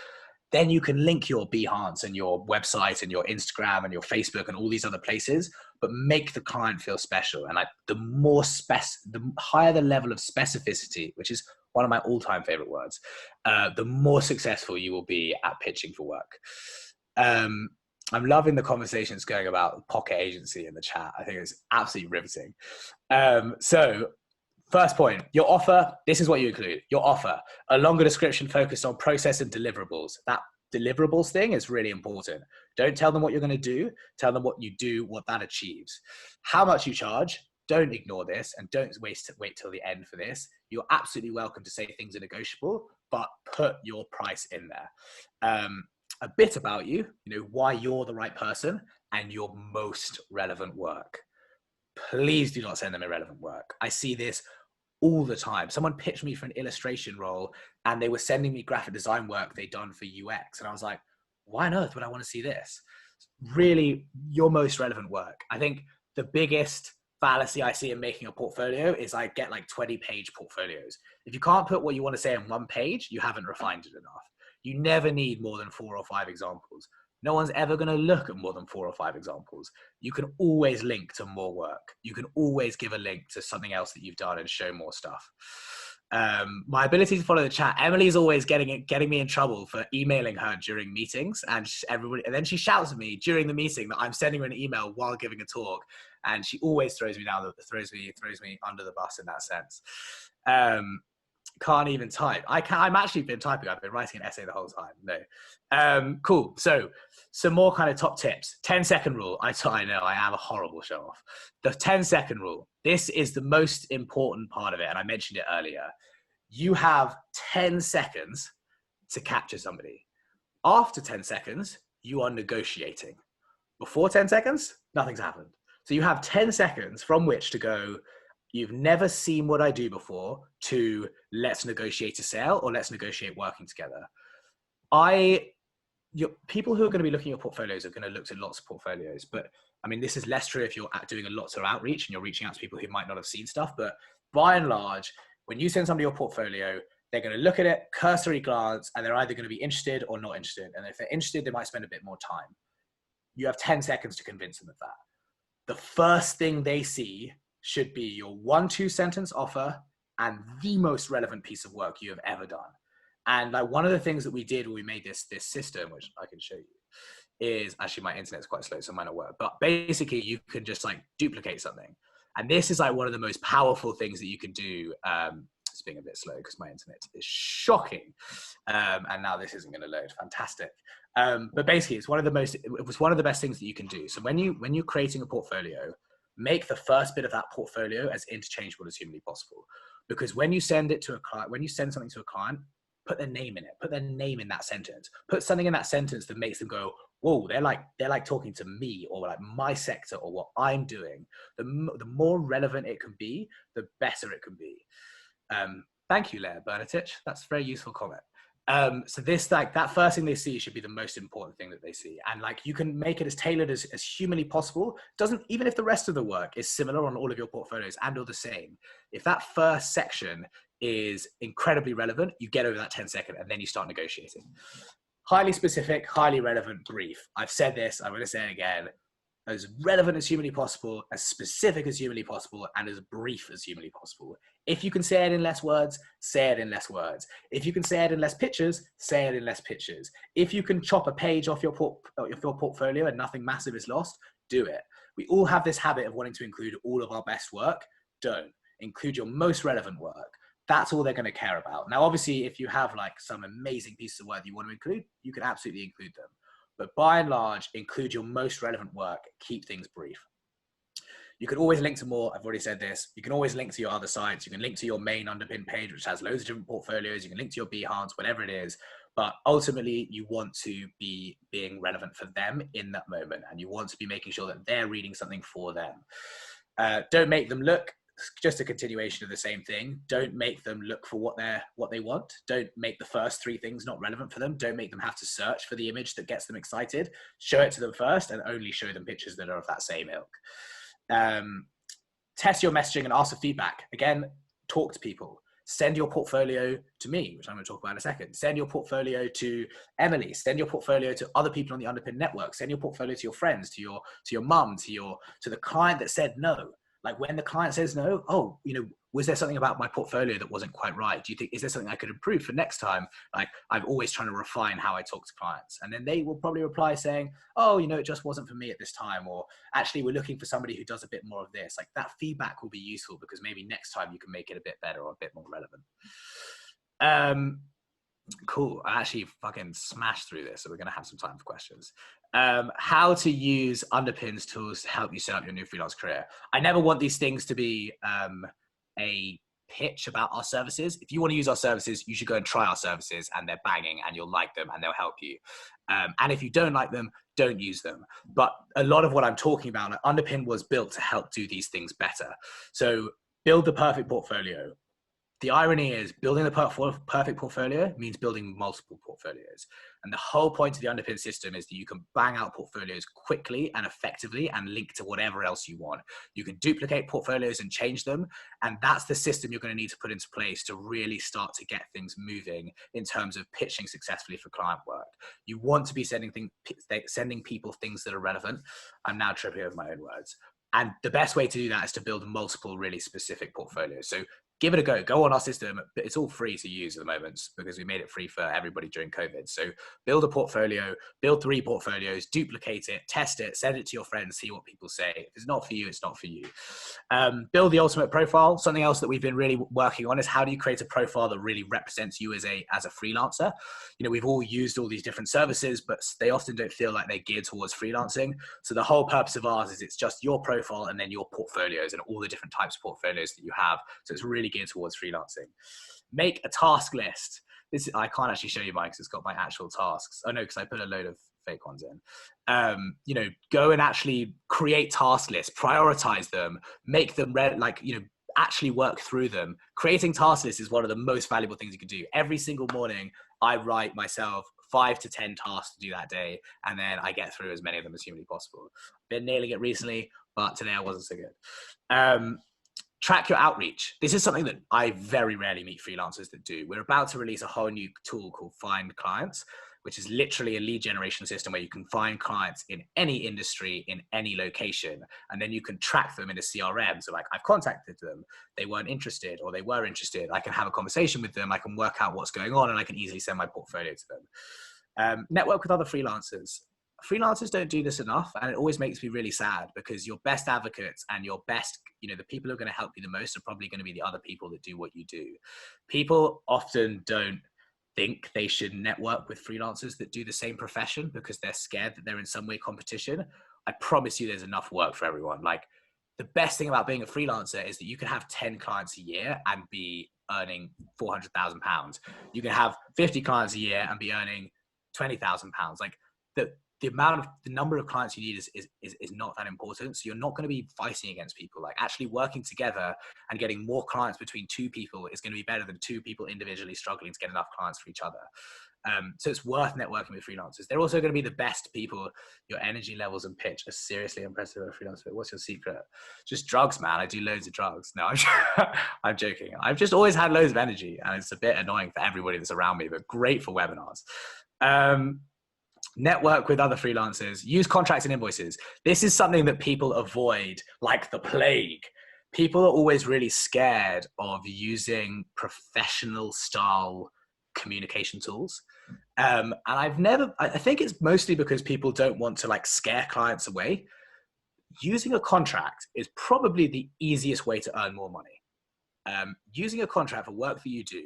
then you can link your Behance and your website and your Instagram and your Facebook and all these other places, but make the client feel special. And like the higher the level of specificity, which is one of my all-time favorite words, the more successful you will be at pitching for work. I'm loving the conversations going about Pocket Agency in the chat. I think it's absolutely riveting. So first point, your offer, this is what you include. Your offer, a longer description focused on process and deliverables. That deliverables thing is really important. Don't tell them what you're going to do. Tell them what you do, what that achieves. How much you charge. Don't ignore this and don't wait till the end for this. You're absolutely welcome to say things are negotiable, but put your price in there. A bit about you, why you're the right person and your most relevant work. Please do not send them irrelevant work. I see this all the time. Someone pitched me for an illustration role and they were sending me graphic design work they'd done for UX. And I was like, why on earth would I want to see this? Really, your most relevant work. I think the biggest fallacy I see in making a portfolio is I get like 20-page portfolios. If you can't put what you want to say on one page, you haven't refined it enough. You never need more than 4 or 5 examples. No one's ever going to look at more than 4 or 5 examples. You can always link to more work. You can always give a link to something else that you've done and show more stuff. My ability to follow the chat. Emily's always getting me in trouble for emailing her during meetings, and then she shouts at me during the meeting that I'm sending her an email while giving a talk, and she always throws me under the bus in that sense. Can't even type. I'm actually been typing. I've been writing an essay the whole time. No. Cool. So some more kind of top tips. 10-second rule. I know I am a horrible show off. The 10-second rule. This is the most important part of it. And I mentioned it earlier. You have 10 seconds to capture somebody. After 10 seconds, you are negotiating. Before 10 seconds, nothing's happened. So you have 10 seconds from which to go, you've never seen what I do before, to let's negotiate a sale or let's negotiate working together. People who are going to be looking at your portfolios are going to look at lots of portfolios, but I mean, this is less true if you're doing a lot of outreach and you're reaching out to people who might not have seen stuff. But by and large, when you send somebody your portfolio, they're going to look at it, cursory glance, and they're either going to be interested or not interested. And if they're interested, they might spend a bit more time. You have 10 seconds to convince them of that. The first thing they see should be your 1-2 sentence offer and the most relevant piece of work you have ever done. And like one of the things that we did when we made this system, which I can show you, is actually my internet's quite slow, so it might not work. But basically, you can just like duplicate something, and this is like one of the most powerful things that you can do. It's being a bit slow because my internet is shocking, and now this isn't going to load. Fantastic. But basically, it was one of the best things that you can do. So when you're creating a portfolio, make the first bit of that portfolio as interchangeable as humanly possible. Because when you send it to a client, when you send something to a client, put their name in it, put their name in that sentence, put something in that sentence that makes them go, whoa, they're like talking to me, or like my sector, or what I'm doing. The more relevant it can be, the better it can be. Thank you, Leah Bernatich. That's a very useful comment. So this, like, that first thing they see should be the most important thing that they see. And like, you can make it as tailored as humanly possible. Even if the rest of the work is similar on all of your portfolios and or the same, if that first section is incredibly relevant, you get over that 10-second and then you start negotiating. Highly specific, highly relevant brief. I've said this, I'm going to say it again. As relevant as humanly possible, as specific as humanly possible, and as brief as humanly possible. If you can say it in less words, say it in less words. If you can say it in less pictures, say it in less pictures. If you can chop a page off your portfolio and nothing massive is lost, do it. We all have this habit of wanting to include all of our best work. Don't. Include your most relevant work. That's all they're going to care about. Now, obviously, if you have like some amazing pieces of work you want to include, you can absolutely include them. But by and large, include your most relevant work. Keep things brief. You can always link to more. I've already said this. You can always link to your other sites. You can link to your main underpin page, which has loads of different portfolios. You can link to your Behance, whatever it is. But ultimately, you want to be being relevant for them in that moment. And you want to be making sure that they're reading something for them. Don't make them look. Just a continuation of the same thing. Don't make them look for what they want. Don't make the first 3 things not relevant for them. Don't make them have to search for the image that gets them excited. Show it to them first and only show them pictures that are of that same ilk. Test your messaging and ask for feedback. Again, talk to people. Send your portfolio to me, which I'm going to talk about in a second. Send your portfolio to Emily. Send your portfolio to other people on the Underpin network. Send your portfolio to your friends, to your mum, to the client that said no. Like when the client says no, oh, was there something about my portfolio that wasn't quite right? Do you think, is there something I could improve for next time? Like I'm always trying to refine how I talk to clients. And then they will probably reply saying, oh, it just wasn't for me at this time. Or actually we're looking for somebody who does a bit more of this. Like that feedback will be useful because maybe next time you can make it a bit better or a bit more relevant. Cool. I actually fucking smashed through this, so we're going to have some time for questions. How to use Underpin's tools to help you set up your new freelance career. I never want these things to be a pitch about our services. If you want to use our services, you should go and try our services, and they're banging and you'll like them and they'll help you. And if you don't like them, don't use them. But a lot of what I'm talking about, like Underpin was built to help do these things better. So build the perfect portfolio. The irony is building the perfect portfolio means building multiple portfolios. And the whole point of the Underpin system is that you can bang out portfolios quickly and effectively and link to whatever else you want. You can duplicate portfolios and change them. And that's the system you're going to need to put into place to really start to get things moving in terms of pitching successfully for client work. You want to be sending people things that are relevant. I'm now tripping over my own words. And the best way to do that is to build multiple really specific portfolios. So give it a go. Go on our system. It's all free to use at the moment because we made it free for everybody during COVID. So build a portfolio, build 3 portfolios, duplicate it, test it, send it to your friends, see what people say. If it's not for you, it's not for you. Build the ultimate profile. Something else that we've been really working on is how do you create a profile that really represents you as a freelancer? We've all used all these different services, but they often don't feel like they're geared towards freelancing. So the whole purpose of ours is it's just your profile and then your portfolios and all the different types of portfolios that you have. So it's really geared towards freelancing. Make a task list. I can't actually show you mine because it's got my actual tasks. Oh no, because I put a load of fake ones in. Go and actually create task lists, prioritize them, make them actually work through them. Creating task lists is one of the most valuable things you can do. Every single morning, I write myself 5 to 10 tasks to do that day, and then I get through as many of them as humanly possible. Been nailing it recently, but today I wasn't so good. Track your outreach. This is something that I very rarely meet freelancers that do. We're about to release a whole new tool called Find Clients, which is literally a lead generation system where you can find clients in any industry, in any location, and then you can track them in a CRM. So like I've contacted them, they weren't interested, or they were interested. I can have a conversation with them. I can work out what's going on, and I can easily send my portfolio to them. Network with other freelancers. Freelancers don't do this enough, and it always makes me really sad because your best advocates and your best, the people who are going to help you the most are probably going to be the other people that do what you do. People often don't think they should network with freelancers that do the same profession because they're scared that they're in some way competition. I promise you there's enough work for everyone. Like the best thing about being a freelancer is that you can have 10 clients a year and be earning £400,000. You can have 50 clients a year and be earning £20,000. Like the number of clients you need is not that important. So you're not going to be fighting against people. Like actually working together and getting more clients between 2 people is going to be better than 2 people individually struggling to get enough clients for each other. So it's worth networking with freelancers. They're also going to be the best people. Your energy levels and pitch are seriously impressive at a freelancer. What's your secret? Just drugs, man. I do loads of drugs. No, I'm joking. I've just always had loads of energy, and it's a bit annoying for everybody that's around me, but great for webinars. Network with other freelancers. Use contracts and invoices. This is something that people avoid like the plague. People are always really scared of using professional style communication tools. And I think it's mostly because people don't want to like scare clients away. Using a contract is probably the easiest way to earn more money. Using a contract for work that you do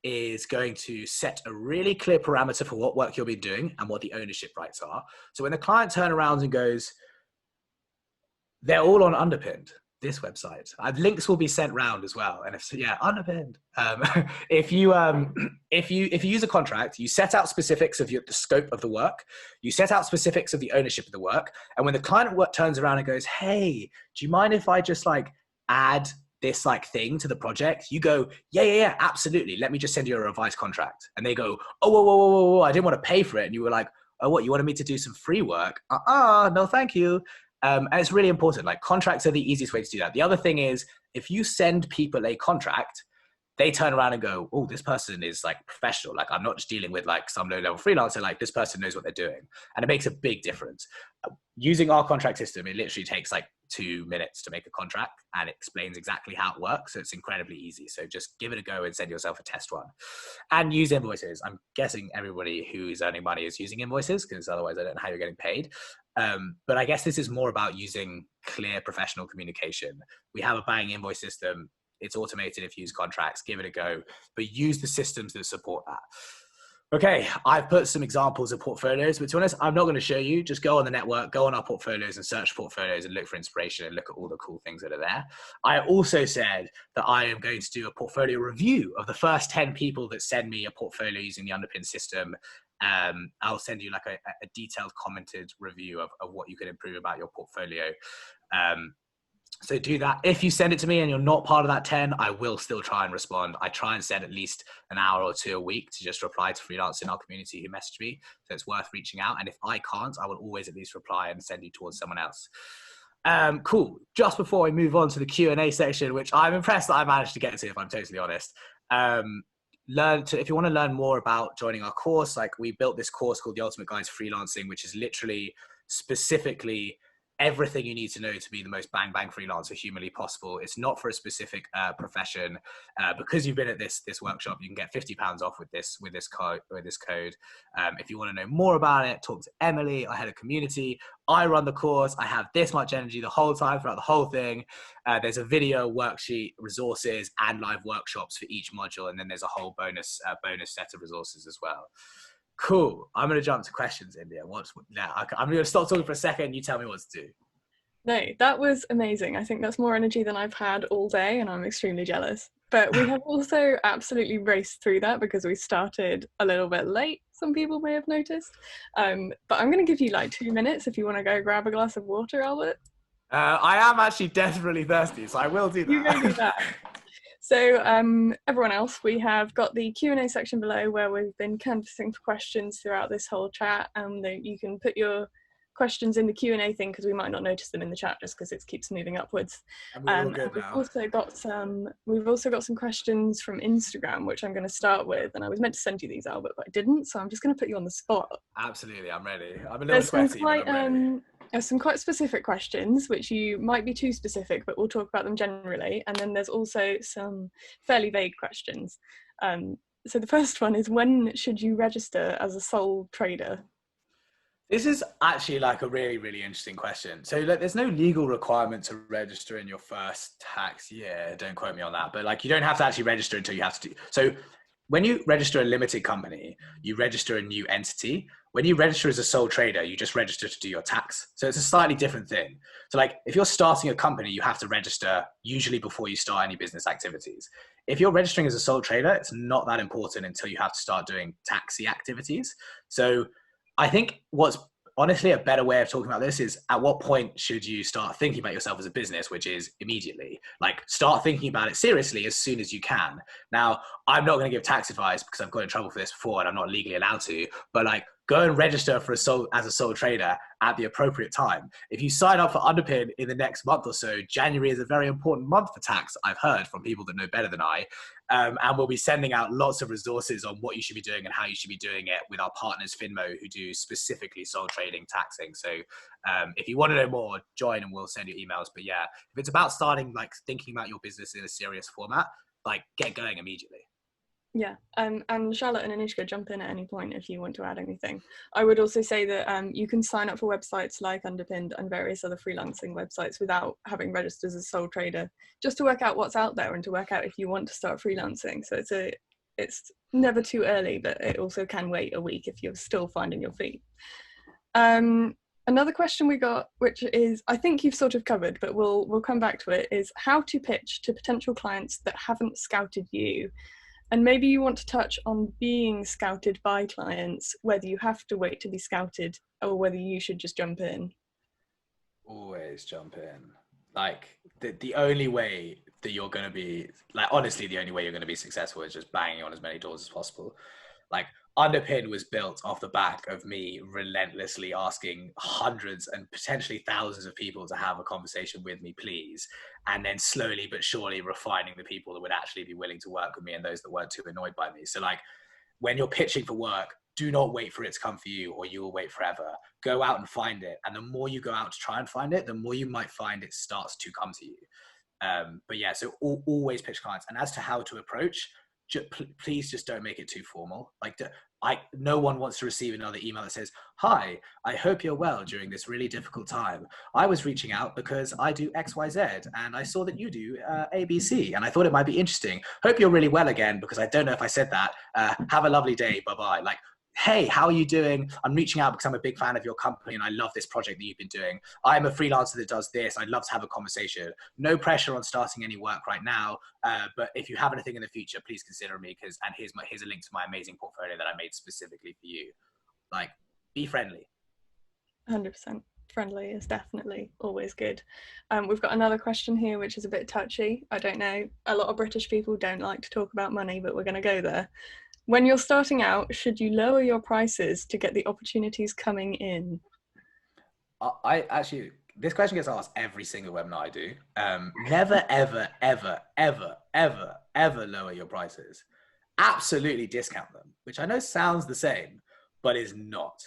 is going to set a really clear parameter for what work you'll be doing and what the ownership rights are. So when the client turns around and goes, they're all on Underpinned, this website, links will be sent round as well. And Underpinned. If you use a contract, you set out specifics of the scope of the work, you set out specifics of the ownership of the work. And when the client turns around and goes, hey, do you mind if I just like add this like thing to the project? You go, yeah, absolutely. Let me just send you a revised contract. And they go, oh, whoa, I didn't want to pay for it. And you were like, oh, what, you wanted me to do some free work? No, thank you. And it's really important. Like contracts are the easiest way to do that. The other thing is if you send people a contract, they turn around and go, oh, this person is like professional. Like I'm not just dealing with like some low level freelancer, like this person knows what they're doing. And it makes a big difference. Using our contract system, it literally takes like 2 minutes to make a contract and it explains exactly how it works. So it's incredibly easy. So just give it a go and send yourself a test one. And use invoices. I'm guessing everybody who's earning money is using invoices, because otherwise I don't know how you're getting paid. But I guess this is more about using clear professional communication. We have a buying invoice system. It's automated if you use contracts. Give it a go, but use the systems that support that. Okay, I've put some examples of portfolios, but to be honest, I'm not going to show you. Just go on the network, go on our portfolios and search portfolios and look for inspiration and look at all the cool things that are there. I also said that I am going to do a portfolio review of the first 10 people that send me a portfolio using the Underpin system. I'll send you like a detailed commented review of what you can improve about your portfolio. So do that. If you send it to me and you're not part of that 10, I will still try and respond. I try and send at least an hour or 2 a week to just reply to freelancers in our community who message me. So it's worth reaching out. And if I can't, I will always at least reply and send you towards someone else. Cool. Just before we move on to the Q&A section, which I'm impressed that I managed to get to, if I'm totally honest. If you want to learn more about joining our course, like we built this course called The Ultimate Guide to Freelancing, which is literally specifically everything you need to know to be the most bang freelancer humanly possible. It's not for a specific profession. Because you've been at this workshop, you can get £50 off with this code. If you want to know more about it, talk to Emily, our head of community. I run the course. I have this much energy the whole time throughout the whole thing. There's a video, worksheet, resources, and live workshops for each module, and then there's a whole bonus set of resources as well. Cool. I'm going to jump to questions, India. I'm going to stop talking for a second. You tell me what to do. No, that was amazing. I think that's more energy than I've had all day, and I'm extremely jealous. But we have also absolutely raced through that because we started a little bit late, some people may have noticed. But I'm going to give you like 2 minutes if you want to go grab a glass of water, Albert. I am actually desperately thirsty, so I will do that. You go do that. So everyone else, we have got the Q&A section below where we've been canvassing for questions throughout this whole chat, and you can put your questions in the Q&A thing because we might not notice them in the chat just because it keeps moving upwards. We've also got some questions from Instagram, which I'm going to start with, and I was meant to send you these, Albert, but I didn't, so I'm just going to put you on the spot. Absolutely, I'm ready. I'm a little sweaty, but I'm ready. There's some quite specific questions, which you might be too specific, but we'll talk about them generally. And then there's also some fairly vague questions. So the first one is, when should you register as a sole trader? This is actually like a really, really interesting question. So like, there's no legal requirement to register in your first tax year. Don't quote me on that. But like, you don't have to actually register until you have to do. So when you register a limited company, you register a new entity. When you register as a sole trader, you just register to do your tax. So it's a slightly different thing. So like if you're starting a company, you have to register usually before you start any business activities. If you're registering as a sole trader, it's not that important until you have to start doing taxi activities. So I think what's honestly a better way of talking about this is, at what point should you start thinking about yourself as a business, which is immediately. Like, start thinking about it seriously as soon as you can. Now, I'm not going to give tax advice because I've got in trouble for this before and I'm not legally allowed to, but like, go and register for as a sole trader at the appropriate time. If you sign up for Underpin in the next month or so, January is a very important month for tax, I've heard from people that know better than I. And we'll be sending out lots of resources on what you should be doing and how you should be doing it with our partners, Finmo, who do specifically sole trading taxing. So if you want to know more, join and we'll send you emails. But yeah, if it's about starting, like thinking about your business in a serious format, like get going immediately. Yeah, and Charlotte and Anishka, jump in at any point if you want to add anything. I would also say that you can sign up for websites like Underpinned and various other freelancing websites without having registered as a sole trader, just to work out what's out there and to work out if you want to start freelancing. So it's never too early, but it also can wait a week if you're still finding your feet. Another question we got, which is, I think you've sort of covered, but we'll come back to it, is how to pitch to potential clients that haven't scouted you. And maybe you want to touch on being scouted by clients, whether you have to wait to be scouted or whether you should just jump in. Always jump in. Like the only way that you're going to be, like, honestly, the only way you're going to be successful is just banging on as many doors as possible. Like, Underpin was built off the back of me relentlessly asking hundreds and potentially thousands of people to have a conversation with me, please. And then slowly but surely refining the people that would actually be willing to work with me and those that weren't too annoyed by me. So like when you're pitching for work, do not wait for it to come for you or you will wait forever. Go out and find it. And the more you go out to try and find it, the more you might find it starts to come to you. But yeah, so always pitch clients. And as to how to approach, please just don't make it too formal. Like no one wants to receive another email that says, "Hi, I hope you're well during this really difficult time. I was reaching out because I do XYZ and I saw that you do ABC and I thought it might be interesting. Hope you're really well again because I don't know if I said that. Have a lovely day. Bye-bye." Like, hey, how are you doing? I'm reaching out because I'm a big fan of your company and I love this project that you've been doing. I'm a freelancer that does this. I'd love to have a conversation. No pressure on starting any work right now. But if you have anything in the future, please consider me and here's a link to my amazing portfolio that I made specifically for you. Like, be friendly. 100%. Friendly is definitely always good. We've got another question here, which is a bit touchy. I don't know. A lot of British people don't like to talk about money, but we're going to go there. When you're starting out, should you lower your prices to get the opportunities coming in? This question gets asked every single webinar I do. Never, ever, ever, ever, ever, ever lower your prices. Absolutely discount them, which I know sounds the same, but is not.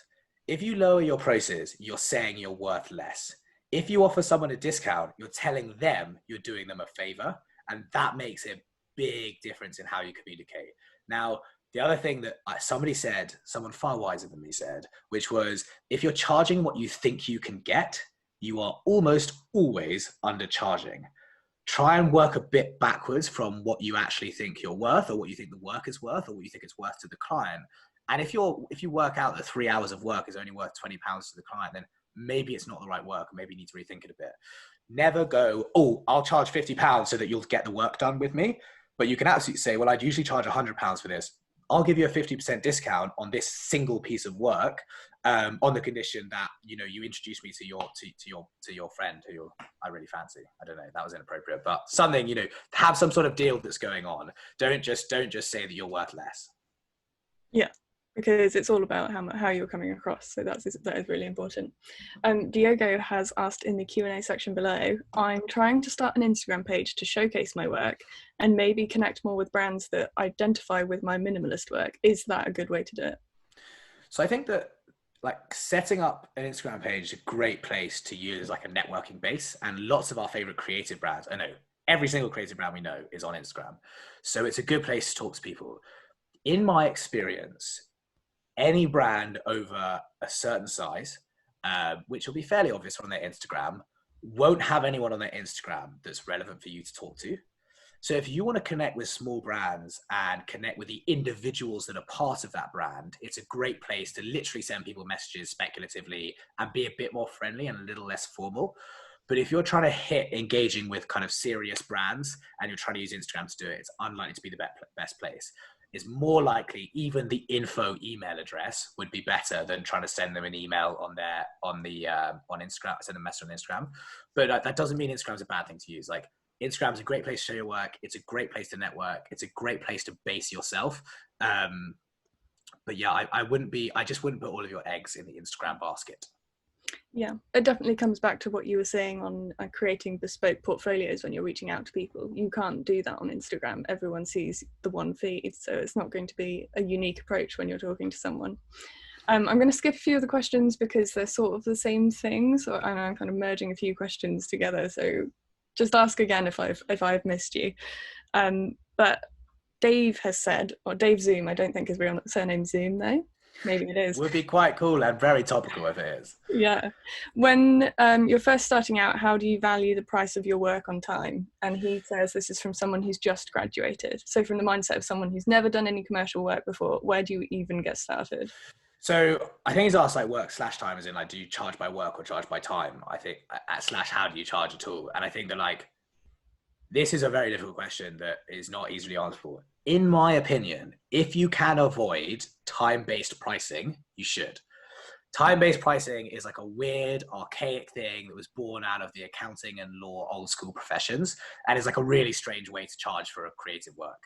If you lower your prices, you're saying you're worth less. If you offer someone a discount, you're telling them you're doing them a favor, and that makes a big difference in how you communicate. Now, the other thing that somebody said, someone far wiser than me said, which was, if you're charging what you think you can get, you are almost always undercharging. Try and work a bit backwards from what you actually think you're worth, or what you think the work is worth, or what you think it's worth to the client. And if you work out that 3 hours of work is only worth £20 to the client, then maybe it's not the right work. Maybe you need to rethink it a bit. Never go, "Oh, I'll charge £50 so that you'll get the work done with me." But you can absolutely say, "Well, I'd usually charge £100 for this. I'll give you a 50% discount on this single piece of work, on the condition that, you know, you introduce me to your friend who I really fancy." I don't know, that was inappropriate, but something, you know, have some sort of deal that's going on. Don't just say that you're worth less. Yeah, because it's all about how you're coming across. So that is really important. Diogo has asked in the Q&A section below, "I'm trying to start an Instagram page to showcase my work and maybe connect more with brands that identify with my minimalist work. Is that a good way to do it?" So I think that like setting up an Instagram page is a great place to use like a networking base, and lots of our favorite creative brands, I know every single creative brand we know is on Instagram. So it's a good place to talk to people. In my experience, any brand over a certain size, which will be fairly obvious on their Instagram, won't have anyone on their Instagram that's relevant for you to talk to. So if you want to connect with small brands and connect with the individuals that are part of that brand, it's a great place to literally send people messages speculatively and be a bit more friendly and a little less formal. But if you're trying to hit engaging with kind of serious brands and you're trying to use Instagram to do it, it's unlikely to be the best place. It's more likely even the info email address would be better than trying to send them an email on Instagram, send a message on Instagram. But that doesn't mean Instagram is a bad thing to use. Like, Instagram is a great place to show your work. It's a great place to network. It's a great place to base yourself. But yeah, I just wouldn't put all of your eggs in the Instagram basket. Yeah, it definitely comes back to what you were saying on creating bespoke portfolios when you're reaching out to people. You can't do that on Instagram. Everyone sees the one feed, so it's not going to be a unique approach when you're talking to someone. I'm going to skip a few of the questions because they're sort of the same thing, so I'm kind of merging a few questions together. So just ask again if I've missed you. But Dave has said, or Dave Zoom, I don't think his real surname Zoom though. Maybe it is. Would be quite cool and very topical if it is. Yeah. When you're first starting out, how do you value the price of your work on time? And he says this is from someone who's just graduated. So from the mindset of someone who's never done any commercial work before, where do you even get started? So I think he's asked like work/time, as in like, do you charge by work or charge by time? I think / how do you charge at all? And I think that like, this is a very difficult question that is not easily answerable. In my opinion, if you can avoid time-based pricing, you should. Time-based pricing is like a weird, archaic thing that was born out of the accounting and law old school professions, and is like a really strange way to charge for a creative work.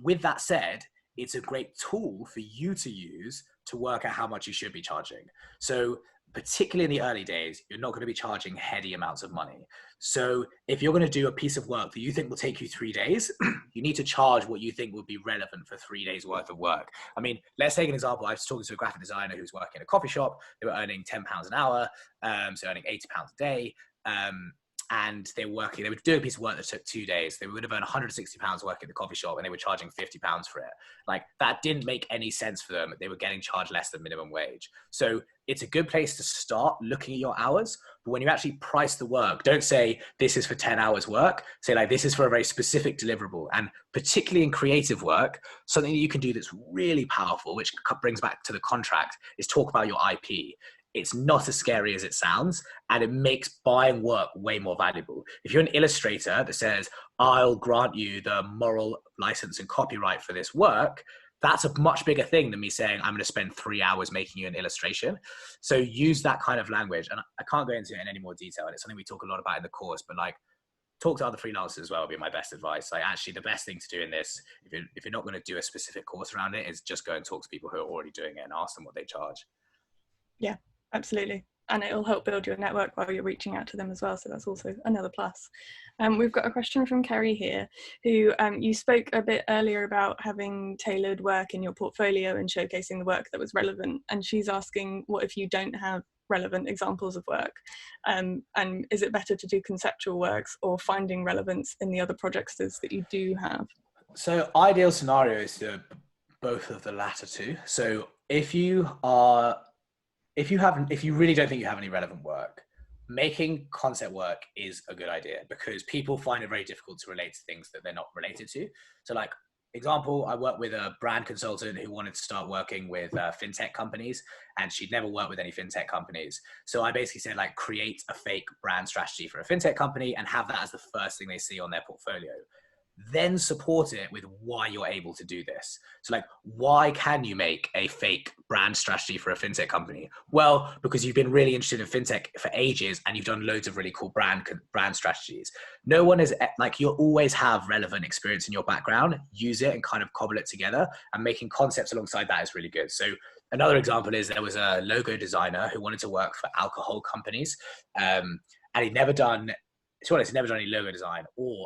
With that said, it's a great tool for you to use to work out how much you should be charging. So particularly in the early days, you're not going to be charging heady amounts of money. So if you're going to do a piece of work that you think will take you 3 days, you need to charge what you think would be relevant for 3 days worth of work. I mean, let's take an example. I was talking to a graphic designer who's working in a coffee shop. They were earning £10 an hour, so earning £80 a day. And they were doing a piece of work that took 2 days. They would have earned £160 working at the coffee shop, and they were charging £50 for it. Like, that didn't make any sense for them. They were getting charged less than minimum wage. So it's a good place to start looking at your hours. But when you actually price the work, don't say this is for 10 hours work. Say like, this is for a very specific deliverable. And particularly in creative work, something that you can do that's really powerful, which brings back to the contract, is talk about your IP. It's not as scary as it sounds, and it makes buying work way more valuable. If you're an illustrator that says, I'll grant you the moral license and copyright for this work, that's a much bigger thing than me saying, I'm going to spend 3 hours making you an illustration. So use that kind of language. And I can't go into it in any more detail, and it's something we talk a lot about in the course, but like, talk to other freelancers as well would be my best advice. Like, actually, the best thing to do in this, if you're not going to do a specific course around it, is just go and talk to people who are already doing it and ask them what they charge. Yeah, absolutely. And it'll help build your network while you're reaching out to them as well. So that's also another plus. We've got a question from Kerry here, who you spoke a bit earlier about having tailored work in your portfolio and showcasing the work that was relevant. And she's asking, what if you don't have relevant examples of work? And is it better to do conceptual works or finding relevance in the other projects that you do have? So ideal scenario is to both of the latter two. So if you really don't think you have any relevant work, making concept work is a good idea, because people find it very difficult to relate to things that they're not related to. So like, example, I worked with a brand consultant who wanted to start working with fintech companies, and she'd never worked with any fintech companies. So I basically said, like, create a fake brand strategy for a fintech company and have that as the first thing they see on their portfolio. Then support it with why you're able to do this. So like, why can you make a fake brand strategy for a fintech company? Well, because you've been really interested in fintech for ages and you've done loads of really cool brand strategies. No one is like, you'll always have relevant experience in your background. Use it and kind of cobble it together, and making concepts alongside that is really good. So another example is, there was a logo designer who wanted to work for alcohol companies, and he'd never done any logo design or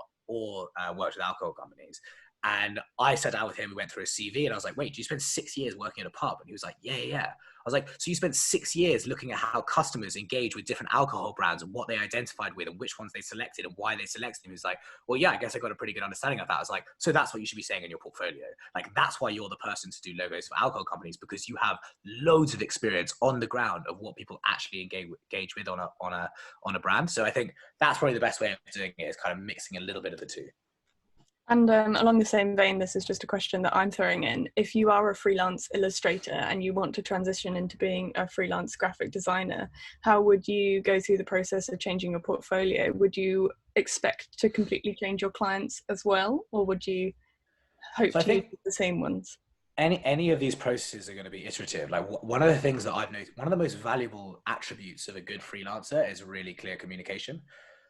worked with alcohol companies. And I sat down with him, we went through his CV, and I was like, wait, do you spend 6 years working at a pub? And he was like, yeah. I was like, so you spent 6 years looking at how customers engage with different alcohol brands and what they identified with and which ones they selected and why they selected them. He was like, well, yeah, I guess I got a pretty good understanding of that. I was like, so that's what you should be saying in your portfolio. Like, that's why you're the person to do logos for alcohol companies, because you have loads of experience on the ground of what people actually engage with on a brand. So I think that's probably the best way of doing it, is kind of mixing a little bit of the two. And along the same vein, this is just a question that I'm throwing in. If you are a freelance illustrator and you want to transition into being a freelance graphic designer, how would you go through the process of changing your portfolio? Would you expect to completely change your clients as well, or would you hope to use the same ones? Any of these processes are going to be iterative. Like, one of the things that I've noticed, one of the most valuable attributes of a good freelancer is really clear communication.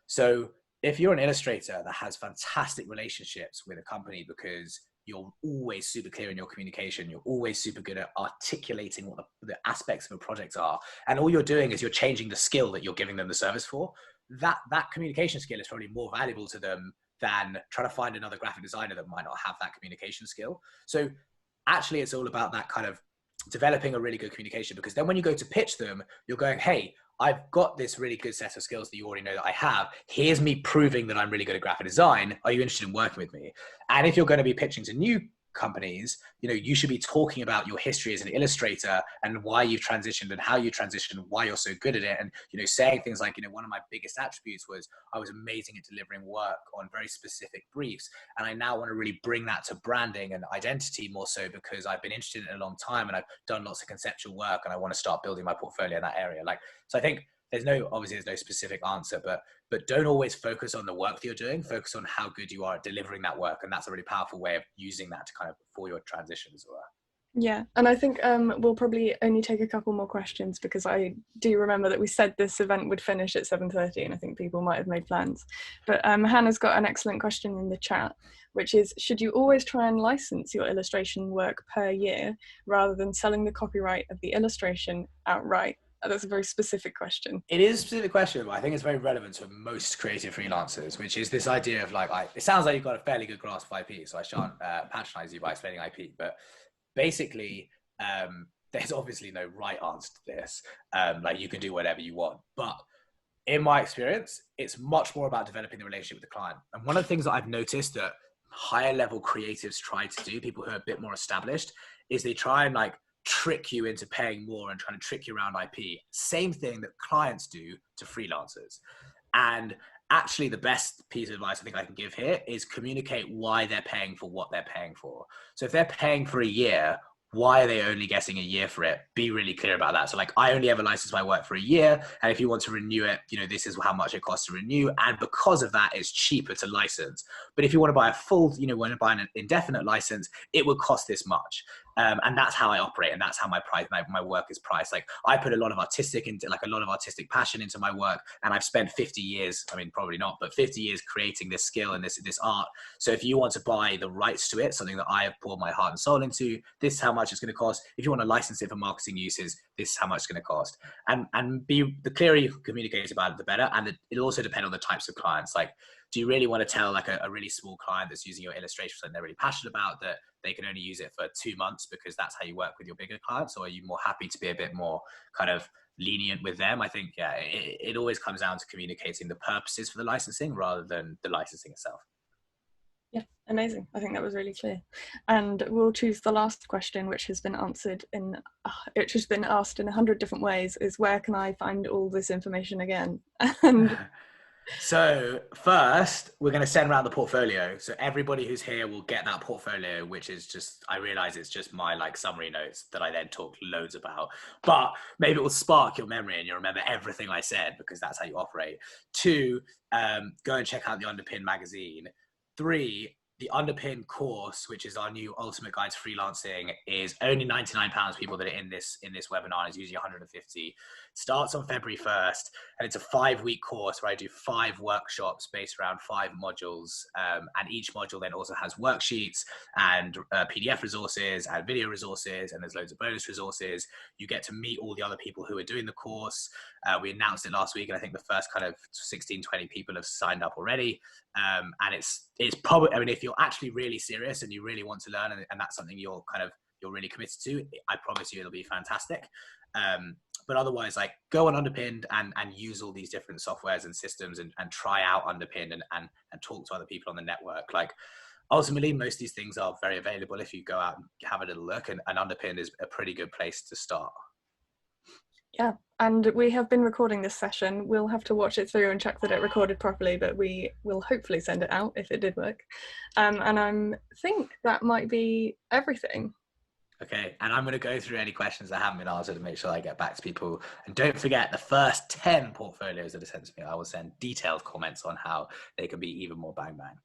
So if you're an illustrator that has fantastic relationships with a company because you're always super clear in your communication, you're always super good at articulating what the aspects of a project are, and all you're doing is you're changing the skill that you're giving them the service for, that communication skill is probably more valuable to them than trying to find another graphic designer that might not have that communication skill. So actually, it's all about that kind of developing a really good communication, because then when you go to pitch them, you're going, hey, I've got this really good set of skills that you already know that I have. Here's me proving that I'm really good at graphic design. Are you interested in working with me? And if you're going to be pitching to new companies, you should be talking about your history as an illustrator and why you've transitioned and how you transitioned, why you're so good at it. And, saying things like, one of my biggest attributes was I was amazing at delivering work on very specific briefs. And I now want to really bring that to branding and identity more so, because I've been interested in it a long time and I've done lots of conceptual work and I want to start building my portfolio in that area. So I think there's no specific answer, but don't always focus on the work that you're doing. Focus on how good you are at delivering that work. And that's a really powerful way of using that to kind of, for your transition as well. Yeah, and I think we'll probably only take a couple more questions because I do remember that we said this event would finish at 7:30, and I think people might have made plans. But Hannah's got an excellent question in the chat, which is, should you always try and license your illustration work per year rather than selling the copyright of the illustration outright? That's a very specific question. It is a specific question, but I think it's very relevant to most creative freelancers, which is this idea of like, it sounds like you've got a fairly good grasp of IP, so I shan't patronize you by explaining IP, but basically, there's obviously no right answer to this. Like you can do whatever you want, but in my experience, it's much more about developing the relationship with the client. And one of the things that I've noticed that higher level creatives try to do, people who are a bit more established, is they try and like trick you into paying more and trying to trick you around IP. Same thing that clients do to freelancers. And actually the best piece of advice I think I can give here is communicate why they're paying for what they're paying for. So if they're paying for a year, why are they only getting a year for it? Be really clear about that. So like, I only ever license my work for a year. And if you want to renew it, you know, this is how much it costs to renew. And because of that, it's cheaper to license. But if you want to buy a full, you know, want to buy an indefinite license, it would cost this much. And that's how I operate. And that's how my price, my work is priced. Like I put a lot of artistic passion into my work. And I've spent 50 years, I mean, probably not, but 50 years creating this skill and this art. So if you want to buy the rights to it, something that I have poured my heart and soul into, this is how much it's going to cost. If you want to license it for marketing uses, this is how much it's going to cost. And be the clearer you communicate about it, the better. And it'll also depend on the types of clients. Like, do you really want to tell like a really small client that's using your illustration something they're really passionate about that they can only use it for 2 months because that's how you work with your bigger clients? Or are you more happy to be a bit more kind of lenient with them? I think, yeah, it always comes down to communicating the purposes for the licensing rather than the licensing itself. Yeah, amazing. I think that was really clear. And we'll choose the last question, which has been answered in, it has been asked in 100 different ways, is where can I find all this information again? And so first, we're going to send around the portfolio. So everybody who's here will get that portfolio, which is just, I realize it's just my like summary notes that I then talk loads about, but maybe it will spark your memory and you'll remember everything I said because that's how you operate. 2, go and check out the Underpin magazine. 3, the Underpin course, which is our new ultimate guide to freelancing, is only £99. People that are in this webinar is usually 150. Starts on February 1st, and it's a 5-week course where I do 5 workshops based around 5 modules, and each module then also has worksheets and PDF resources and video resources, and there's loads of bonus resources. You get to meet all the other people who are doing the course. We announced it last week, and I think the first kind of 16-20 people have signed up already. And it's probably, I mean, if you're actually really serious and you really want to learn, and that's something you're really committed to, I promise you it'll be fantastic. But otherwise, like, go on Underpinned and use all these different softwares and systems and try out Underpinned and talk to other people on the network. Like, ultimately, most of these things are very available if you go out and have a little look, and Underpinned is a pretty good place to start. yeah, and we have been recording this session. We'll have to watch it through and check that it recorded properly, but we will hopefully send it out if it did work. And I think that might be everything. Okay, and I'm going to go through any questions that haven't been answered and make sure I get back to people. And don't forget, the first 10 portfolios that are sent to me, I will send detailed comments on how they can be even more bang bang.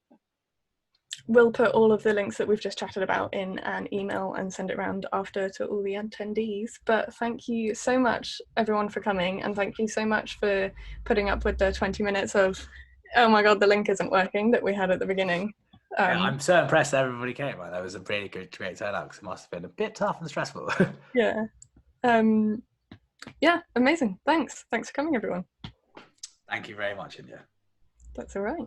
We'll put all of the links that we've just chatted about in an email and send it around after to all the attendees. But thank you so much, everyone, for coming. And thank you so much for putting up with the 20 minutes of, oh my God, the link isn't working that we had at the beginning. Yeah, I'm so impressed that everybody came. Right? That was a really great turnout because it must have been a bit tough and stressful. Yeah. Yeah, amazing. Thanks for coming, everyone. Thank you very much, India. That's all right.